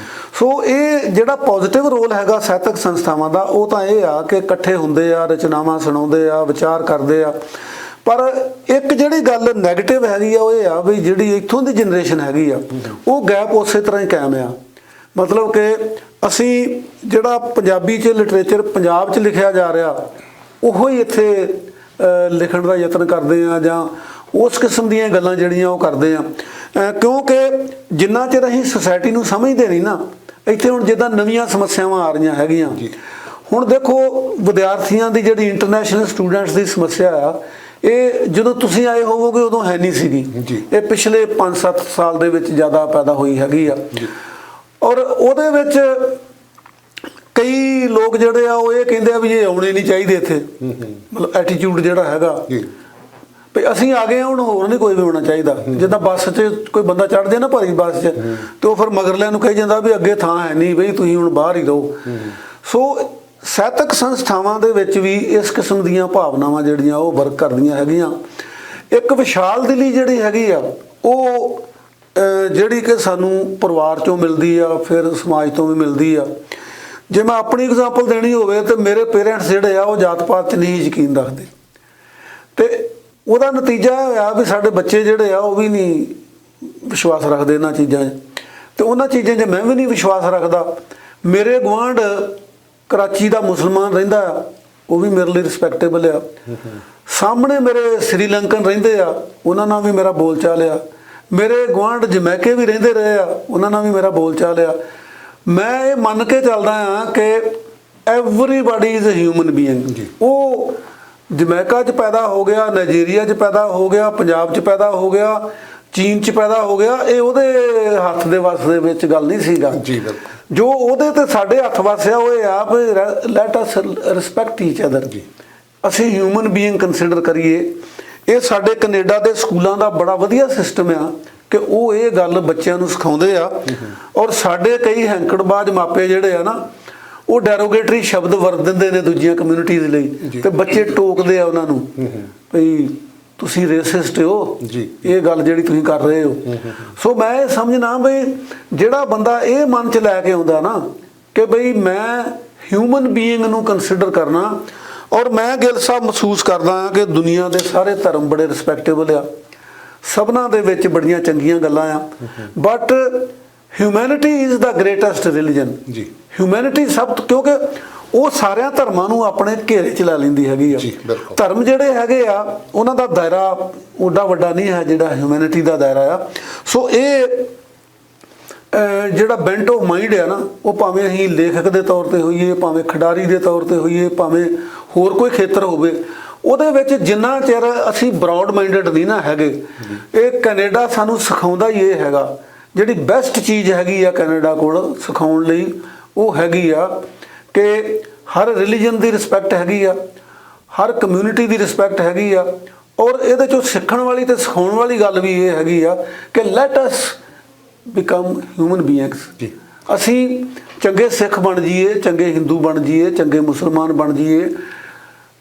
ਸੋ ਇਹ ਜਿਹੜਾ ਪੋਜ਼ਿਟਿਵ ਰੋਲ ਹੈਗਾ ਸਾਹਿਤਕ ਸੰਸਥਾਵਾਂ ਦਾ, ਉਹ ਤਾਂ ਇਹ ਆ ਕਿ ਇਕੱਠੇ ਹੁੰਦੇ ਆ, ਰਚਨਾਵਾਂ ਸੁਣਾਉਂਦੇ ਆ, ਵਿਚਾਰ ਕਰਦੇ ਆ। ਪਰ ਇੱਕ ਜਿਹੜੀ ਗੱਲ ਨੈਗੇਟਿਵ ਹੈਗੀ ਆ ਉਹ ਇਹ ਆ ਵੀ ਜਿਹੜੀ ਇੱਥੋਂ ਦੀ ਜਨਰੇਸ਼ਨ ਹੈਗੀ ਆ, ਉਹ ਗੈਪ ਉਸੇ ਤਰ੍ਹਾਂ ਹੀ ਕਾਇਮ ਆ। ਮਤਲਬ ਕਿ ਅਸੀਂ ਜਿਹੜਾ ਪੰਜਾਬੀ 'ਚ ਲਿਟਰੇਚਰ ਪੰਜਾਬ 'ਚ ਲਿਖਿਆ ਜਾ ਰਿਹਾ, ਉਹੋ ਹੀ ਇੱਥੇ ਲਿਖਣ ਦਾ ਯਤਨ ਕਰਦੇ ਆ, ਜਾਂ ਉਸ ਕਿਸਮ ਦੀਆਂ ਗੱਲਾਂ ਜਿਹੜੀਆਂ ਉਹ ਕਰਦੇ ਆ। ਕਿਉਂਕਿ ਜਿੰਨਾ ਚਿਰ ਅਸੀਂ ਸੁਸਾਇਟੀ ਨੂੰ ਸਮਝਦੇ ਨਹੀਂ ਨਾ, ਇੱਥੇ ਹੁਣ ਜਿੱਦਾਂ ਨਵੀਆਂ ਸਮੱਸਿਆਵਾਂ ਆ ਰਹੀਆਂ ਹੈਗੀਆਂ। ਹੁਣ ਦੇਖੋ ਵਿਦਿਆਰਥੀਆਂ ਦੀ ਜਿਹੜੀ ਇੰਟਰਨੈਸ਼ਨਲ ਸਟੂਡੈਂਟਸ ਦੀ ਸਮੱਸਿਆ ਆ, ਇਹ ਜਦੋਂ ਤੁਸੀਂ ਆਏ ਹੋਵੋਗੇ ਉਦੋਂ ਹੈ ਨਹੀਂ ਸੀਗੀ। ਇਹ ਪਿਛਲੇ 5-7 ਸਾਲ ਦੇ ਵਿੱਚ ਜ਼ਿਆਦਾ ਪੈਦਾ ਹੋਈ ਹੈਗੀ ਆ। ਔਰ ਉਹਦੇ ਵਿੱਚ ਕਈ ਲੋਕ ਜਿਹੜੇ ਆ ਉਹ ਇਹ ਕਹਿੰਦੇ ਆ ਵੀ ਇਹ ਆਉਣੇ ਨਹੀਂ ਚਾਹੀਦੇ ਇੱਥੇ। ਮਤਲਬ ਐਟੀਟਿਊਡ ਜਿਹੜਾ ਹੈਗਾ ਵੀ ਅਸੀਂ ਆ ਗਏ ਹੁਣ ਹੋਰ ਨਹੀਂ ਕੋਈ ਵੀ ਹੋਣਾ ਚਾਹੀਦਾ। ਜਿੱਦਾਂ ਬੱਸ 'ਚ ਕੋਈ ਬੰਦਾ ਚੜ੍ਹਦੇ ਨਾ ਭਾਰੀ ਬੱਸ 'ਚ, ਤੇ ਉਹ ਫਿਰ ਮਗਰਲਿਆਂ ਨੂੰ ਕਹੀ ਜਾਂਦਾ ਵੀ ਅੱਗੇ ਥਾਂ ਹੈ ਨਹੀਂ ਬਈ, ਤੁਸੀਂ ਹੁਣ ਬਾਹਰ ਹੀ ਰਹੋ। ਸੋ ਸਾਹਿਤਕ ਸੰਸਥਾਵਾਂ ਦੇ ਵਿੱਚ ਵੀ ਇਸ ਕਿਸਮ ਦੀਆਂ ਭਾਵਨਾਵਾਂ ਜਿਹੜੀਆਂ ਉਹ ਵਰਕ ਕਰਦੀਆਂ ਹੈਗੀਆਂ। ਇੱਕ ਵਿਸ਼ਾਲ ਦਿਲੀ ਜਿਹੜੀ ਹੈਗੀ ਆ, ਉਹ ਜਿਹੜੀ ਕਿ ਸਾਨੂੰ ਪਰਿਵਾਰ 'ਚੋਂ ਮਿਲਦੀ ਆ, ਫਿਰ ਸਮਾਜ ਤੋਂ ਵੀ ਮਿਲਦੀ ਆ। ਜੇ ਮੈਂ ਆਪਣੀ ਐਗਜ਼ਾਮਪਲ ਦੇਣੀ ਹੋਵੇ ਤਾਂ ਮੇਰੇ ਪੇਰੈਂਟਸ ਜਿਹੜੇ ਆ ਉਹ ਜਾਤ ਪਾਤ 'ਚ ਨਹੀਂ ਯਕੀਨ ਰੱਖਦੇ, ਤੇ ਉਹਦਾ ਨਤੀਜਾ ਹੋਇਆ ਵੀ ਸਾਡੇ ਬੱਚੇ ਜਿਹੜੇ ਆ ਉਹ ਵੀ ਨਹੀਂ ਵਿਸ਼ਵਾਸ ਰੱਖਦੇ ਇਹਨਾਂ ਚੀਜ਼ਾਂ 'ਚ। ਤੇ ਉਹਨਾਂ ਚੀਜ਼ਾਂ 'ਚ ਮੈਂ ਵੀ ਨਹੀਂ ਵਿਸ਼ਵਾਸ ਰੱਖਦਾ। ਮੇਰੇ ਗੁਆਂਢ ਕਰਾਚੀ ਦਾ ਮੁਸਲਮਾਨ ਰਹਿੰਦਾ ਆ, ਉਹ ਵੀ ਮੇਰੇ ਲਈ ਰਿਸਪੈਕਟੇਬਲ ਆ। ਸਾਹਮਣੇ ਮੇਰੇ ਸ੍ਰੀਲੰਕਨ ਰਹਿੰਦੇ ਆ, ਉਹਨਾਂ ਨਾਲ ਵੀ ਮੇਰਾ ਬੋਲਚਾਲ ਆ। ਮੇਰੇ ਗੁਆਂਢ ਜਮੈਕੇ ਵੀ ਰਹਿੰਦੇ ਰਹੇ ਆ, ਉਹਨਾਂ ਨਾਲ ਵੀ ਮੇਰਾ ਬੋਲਚਾਲ ਆ। ਮੈਂ ਇਹ ਮੰਨ ਕੇ ਚੱਲਦਾ ਹਾਂ ਕਿ everybody is a human being. ਉਹ ਜਮੈਕਾ 'ਚ ਪੈਦਾ ਹੋ ਗਿਆ, ਨਾਈਜੀਰੀਆ 'ਚ ਪੈਦਾ ਹੋ ਗਿਆ, ਪੰਜਾਬ 'ਚ ਪੈਦਾ ਹੋ ਗਿਆ, ਚੀਨ 'ਚ ਪੈਦਾ ਹੋ ਗਿਆ, ਇਹ ਉਹਦੇ ਹੱਥ ਦੇ ਵੱਸ ਦੇ ਵਿੱਚ ਗੱਲ ਨਹੀਂ ਸੀਗਾ। ਜੋ ਉਹਦੇ ਤੇ ਸਾਡੇ ਹੱਥ ਵਸਿਆ ਉਹ ਇਹ ਆ ਵੀ let us respect each other. ਅਸੀਂ ਹਿਊਮਨ ਬੀਇੰਗ ਕੰਸੀਡਰ ਕਰੀਏ। ਇਹ ਸਾਡੇ ਕੈਨੇਡਾ ਦੇ ਸਕੂਲਾਂ ਦਾ ਬੜਾ ਵਧੀਆ ਸਿਸਟਮ ਆ ਕਿ ਉਹ ਇਹ ਗੱਲ ਬੱਚਿਆਂ ਨੂੰ ਸਿਖਾਉਂਦੇ ਆ। ਔਰ ਸਾਡੇ ਕਈ ਹੈਂਕੜਬਾਜ਼ ਮਾਪੇ ਜਿਹੜੇ ਆ ਨਾ, ਉਹ ਡੈਰੋਗੇਟਰੀ ਸ਼ਬਦ ਵਰਤ ਦਿੰਦੇ ਨੇ ਦੂਜੀਆਂ ਕਮਿਊਨਿਟੀਜ਼ ਲਈ, ਤੇ ਬੱਚੇ ਟੋਕਦੇ ਆ ਉਹਨਾਂ ਨੂੰ ਵੀ ਤੁਸੀਂ ਰੇਸਿਸਟ ਹੋ, ਇਹ ਗੱਲ ਜਿਹੜੀ ਤੁਸੀਂ ਕਰ ਰਹੇ ਹੋ। ਸੋ ਮੈਂ ਇਹ ਸਮਝਣਾ ਵੀ ਜਿਹੜਾ ਬੰਦਾ ਇਹ ਮਨ 'ਚ ਲੈ ਕੇ ਆਉਂਦਾ ਨਾ ਕਿ ਬਈ ਮੈਂ ਹਿਊਮਨ ਬੀਇੰਗ ਨੂੰ ਕੰਸੀਡਰ ਕਰਨਾ। ਔਰ ਮੈਂ ਗਿੱਲ ਸਾਹਿਬ ਮਹਿਸੂਸ ਕਰਦਾ ਹਾਂ ਕਿ ਦੁਨੀਆ ਦੇ ਸਾਰੇ ਧਰਮ ਬੜੇ ਰਿਸਪੈਕਟੇਬਲ ਆ, ਸਭਨਾਂ ਦੇ ਵਿੱਚ ਬੜੀਆਂ ਚੰਗੀਆਂ ਗੱਲਾਂ ਆ, but humanity is the greatest religion. Humanity ਸਭ ਤੋਂ, ਕਿਉਂਕਿ ਉਹ ਸਾਰਿਆਂ ਧਰਮਾਂ ਨੂੰ ਆਪਣੇ ਘੇਰੇ 'ਚ ਲੈ ਲੈਂਦੀ ਹੈਗੀ ਆ। ਧਰਮ ਜਿਹੜੇ ਹੈਗੇ ਆ ਉਹਨਾਂ ਦਾ ਦਾਇਰਾ ਓਡਾ ਵੱਡਾ ਨਹੀਂ ਹੈ ਜਿਹੜਾ ਹਿਊਮੈਨਿਟੀ ਦਾ ਦਾਇਰਾ ਆ। ਸੋ ਇਹ ਜਿਹੜਾ ਬੈਂਟ ਆਫ ਮਾਈਂਡ ਆ ਨਾ, ਉਹ ਭਾਵੇਂ ਅਸੀਂ ਲੇਖਕ ਦੇ ਤੌਰ ਤੇ ਹੋਈਏ, ਭਾਵੇਂ ਖਿਡਾਰੀ ਦੇ ਤੌਰ ਤੇ ਹੋਈਏ, ਭਾਵੇਂ ਹੋਰ ਕੋਈ ਖੇਤਰ ਹੋਵੇ, ਉਹਦੇ ਵਿੱਚ ਜਿੰਨਾ ਚਿਰ ਅਸੀਂ ਬਰੌਡ ਮਾਈਂਡਡ ਨਹੀਂ ਨਾ ਹੈਗੇ, ਇਹ ਕੈਨੇਡਾ ਸਾਨੂੰ ਸਿਖਾਉਂਦਾ ਹੀ ਇਹ ਹੈਗਾ। ਜਿਹੜੀ ਬੈਸਟ ਚੀਜ਼ ਹੈਗੀ ਆ ਕੈਨੇਡਾ ਕੋਲ ਸਿਖਾਉਣ ਲਈ, ਉਹ ਹੈਗੀ ਆ ਕਿ ਹਰ ਰਿਲੀਜਨ ਦੀ ਰਿਸਪੈਕਟ ਹੈਗੀ ਆ। ਹਰ ਕਮਿਊਨਿਟੀ ਦੀ ਰਿਸਪੈਕਟ ਹੈਗੀ ਆ। ਔਰ ਇਹਦੇ 'ਚੋਂ ਸਿੱਖਣ ਵਾਲੀ ਤੇ ਸਿਖਾਉਣ ਵਾਲੀ ਗੱਲ ਵੀ ਇਹ ਹੈਗੀ ਆ ਕਿ let us become human beings. ਜੀ। ਅਸੀਂ ਚੰਗੇ ਸਿੱਖ ਬਣ ਜਾਈਏ, ਚੰਗੇ ਹਿੰਦੂ ਬਣ ਜਾਈਏ, ਚੰਗੇ ਮੁਸਲਮਾਨ ਬਣ ਜਾਈਏ,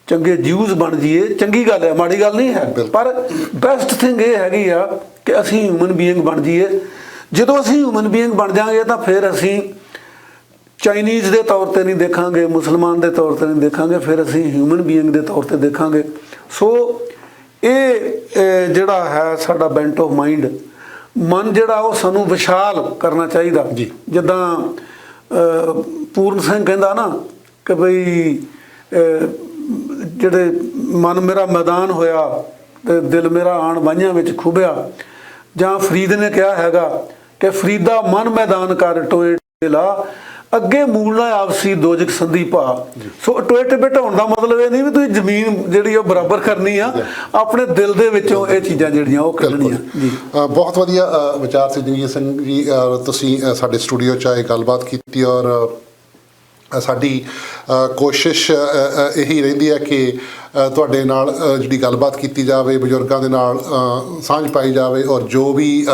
ਚੰਗੇ ਜਿਊਜ਼ ਬਣ ਜਾਈਏ, ਚੰਗੀ ਗੱਲ ਹੈ, ਮਾੜੀ ਗੱਲ ਨਹੀਂ ਹੈ। ਪਰ ਬੈਸਟ ਥਿੰਗ ਇਹ ਹੈਗੀ ਆ ਕਿ ਅਸੀਂ ਹਿਊਮਨ ਬੀਇੰਗ ਬਣ ਜਾਈਏ। ਜਦੋਂ ਅਸੀਂ ਹਿਊਮਨ ਬੀਇੰਗ ਬਣ ਜਾਵਾਂਗੇ ਤਾਂ ਫਿਰ ਅਸੀਂ ਚਾਈਨੀਜ਼ ਦੇ ਤੌਰ ਤੇ ਨਹੀਂ ਦੇਖਾਂਗੇ, ਮੁਸਲਮਾਨ ਦੇ ਤੌਰ ਤੇ ਨਹੀਂ ਦੇਖਾਂਗੇ, ਫਿਰ ਅਸੀਂ ਹਿਊਮਨ ਬੀਇੰਗ ਦੇ ਤੌਰ ਤੇ ਦੇਖਾਂਗੇ। ਸੋ ਇਹ ਜਿਹੜਾ ਹੈ ਸਾਡਾ ਬੈਂਟ ਆਫ ਮਾਈਂਡ, ਮਨ ਜਿਹੜਾ ਉਹ ਸਾਨੂੰ ਵਿਸ਼ਾਲ ਕਰਨਾ ਚਾਹੀਦਾ। ਜੀ। ਜਿੱਦਾਂ ਪੂਰਨ ਸਿੰਘ ਕਹਿੰਦਾ ਨਾ ਕਿ ਬਈ ਜਿਹੜੇ ਮਨ ਮੇਰਾ ਮੈਦਾਨ ਹੋਇਆ ਤੇ ਦਿਲ ਮੇਰਾ ਆਣ ਬਾਈਆਂ ਵਿੱਚ ਖੁੱਭਿਆ। ਜਾਂ ਫਰੀਦ ਨੇ ਕਿਹਾ ਹੈਗਾ ਕਿ ਫਰੀਦਾ ਮਨ ਮੈਦਾਨ ਕਰ ਟੋਏ ਲਾ, ਅੱਗੇ ਮੂਲ ਨਾ ਆਪਸੀ ਦੋਜਕ ਸੰਧੀ ਭਾ। ਸੋ ਟੋਏ ਟਿੱਬੇ ਢਾਉਣ ਦਾ ਮਤਲਬ ਇਹ ਨਹੀਂ ਵੀ ਤੁਸੀਂ ਜ਼ਮੀਨ ਜਿਹੜੀ ਉਹ ਬਰਾਬਰ ਕਰਨੀ ਆ, ਆਪਣੇ ਦਿਲ ਦੇ ਵਿੱਚੋਂ ਇਹ ਚੀਜ਼ਾਂ ਜਿਹੜੀਆਂ ਉਹ ਕੱਢਣੀਆਂ। ਜੀ ਬਹੁਤ ਵਧੀਆ ਵਿਚਾਰ ਸੀ ਜਗੀਰ ਸਿੰਘ ਜੀ। ਤੁਸੀਂ ਸਾਡੇ ਸਟੂਡੀਓ 'ਚ ਆਏ, ਗੱਲਬਾਤ ਕੀਤੀ, ਔਰ ਸਾਡੀ ਕੋਸ਼ਿਸ਼ ਇਹੀ ਰਹਿੰਦੀ ਹੈ ਕਿ ਤੁਹਾਡੇ ਨਾਲ ਜਿਹੜੀ ਗੱਲਬਾਤ ਕੀਤੀ ਜਾਵੇ, ਬਜ਼ੁਰਗਾਂ ਦੇ ਨਾਲ ਸਾਂਝ ਪਾਈ ਜਾਵੇ, ਔਰ ਜੋ ਵੀ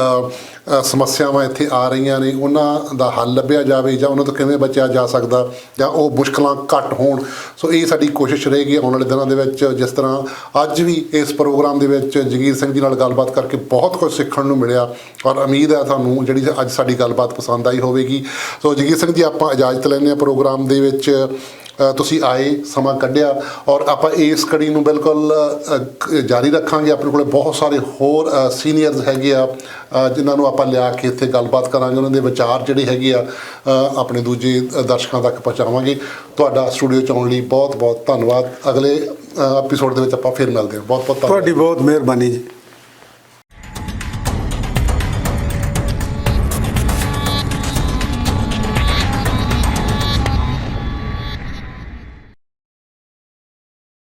ਸਮੱਸਿਆਵਾਂ ਇੱਥੇ ਆ ਰਹੀਆਂ ਨੇ ਉਹਨਾਂ ਦਾ ਹੱਲ ਲੱਭਿਆ ਜਾਵੇ, ਜਾਂ ਉਹਨਾਂ ਤੋਂ ਕਿਵੇਂ ਬਚਿਆ ਜਾ ਸਕਦਾ, ਜਾਂ ਉਹ ਮੁਸ਼ਕਲਾਂ ਘੱਟ ਹੋਣ। ਸੋ ਇਹ ਸਾਡੀ ਕੋਸ਼ਿਸ਼ ਰਹੇਗੀ ਆਉਣ ਵਾਲੇ ਦਿਨਾਂ ਦੇ ਵਿੱਚ। ਜਿਸ ਤਰ੍ਹਾਂ ਅੱਜ ਵੀ ਇਸ ਪ੍ਰੋਗਰਾਮ ਦੇ ਵਿੱਚ ਜਗੀਰ ਸਿੰਘ ਜੀ ਨਾਲ ਗੱਲਬਾਤ ਕਰਕੇ ਬਹੁਤ ਕੁਝ ਸਿੱਖਣ ਨੂੰ ਮਿਲਿਆ, ਔਰ ਉਮੀਦ ਹੈ ਤੁਹਾਨੂੰ ਜਿਹੜੀ ਅੱਜ ਸਾਡੀ ਗੱਲਬਾਤ ਪਸੰਦ ਆਈ ਹੋਵੇਗੀ। ਸੋ ਜਗੀਰ ਸਿੰਘ ਜੀ, ਆਪਾਂ ਇਜਾਜ਼ਤ ਲੈਂਦੇ ਹਾਂ ਪ੍ਰੋਗਰਾਮ ਦੇ ਵਿੱਚ। ਤੁਸੀਂ ਆਏ, ਸਮਾਂ ਕੱਢਿਆ, ਔਰ ਆਪਾਂ ਇਸ ਕੜੀ ਨੂੰ ਬਿਲਕੁਲ ਜਾਰੀ ਰੱਖਾਂਗੇ। ਆਪਣੇ ਕੋਲ ਬਹੁਤ ਸਾਰੇ ਹੋਰ ਸੀਨੀਅਰਸ ਹੈਗੇ ਆ ਜਿਨ੍ਹਾਂ ਨੂੰ ਆਪਾਂ ਲਿਆ ਕੇ ਇੱਥੇ ਗੱਲਬਾਤ ਕਰਾਂਗੇ, ਉਹਨਾਂ ਦੇ ਵਿਚਾਰ ਜਿਹੜੇ ਹੈਗੇ ਆ ਆਪਣੇ ਦੂਜੇ ਦਰਸ਼ਕਾਂ ਤੱਕ ਪਹੁੰਚਾਵਾਂਗੇ। ਤੁਹਾਡਾ ਸਟੂਡੀਓ 'ਚ ਆਉਣ ਲਈ ਬਹੁਤ ਬਹੁਤ ਧੰਨਵਾਦ। ਅਗਲੇ ਐਪੀਸੋਡ ਦੇ ਵਿੱਚ ਆਪਾਂ ਫਿਰ ਮਿਲਦੇ ਹਾਂ। ਬਹੁਤ ਬਹੁਤ ਧੰਨਵਾਦ। ਤੁਹਾਡੀ ਬਹੁਤ ਮਿਹਰਬਾਨੀ ਜੀ।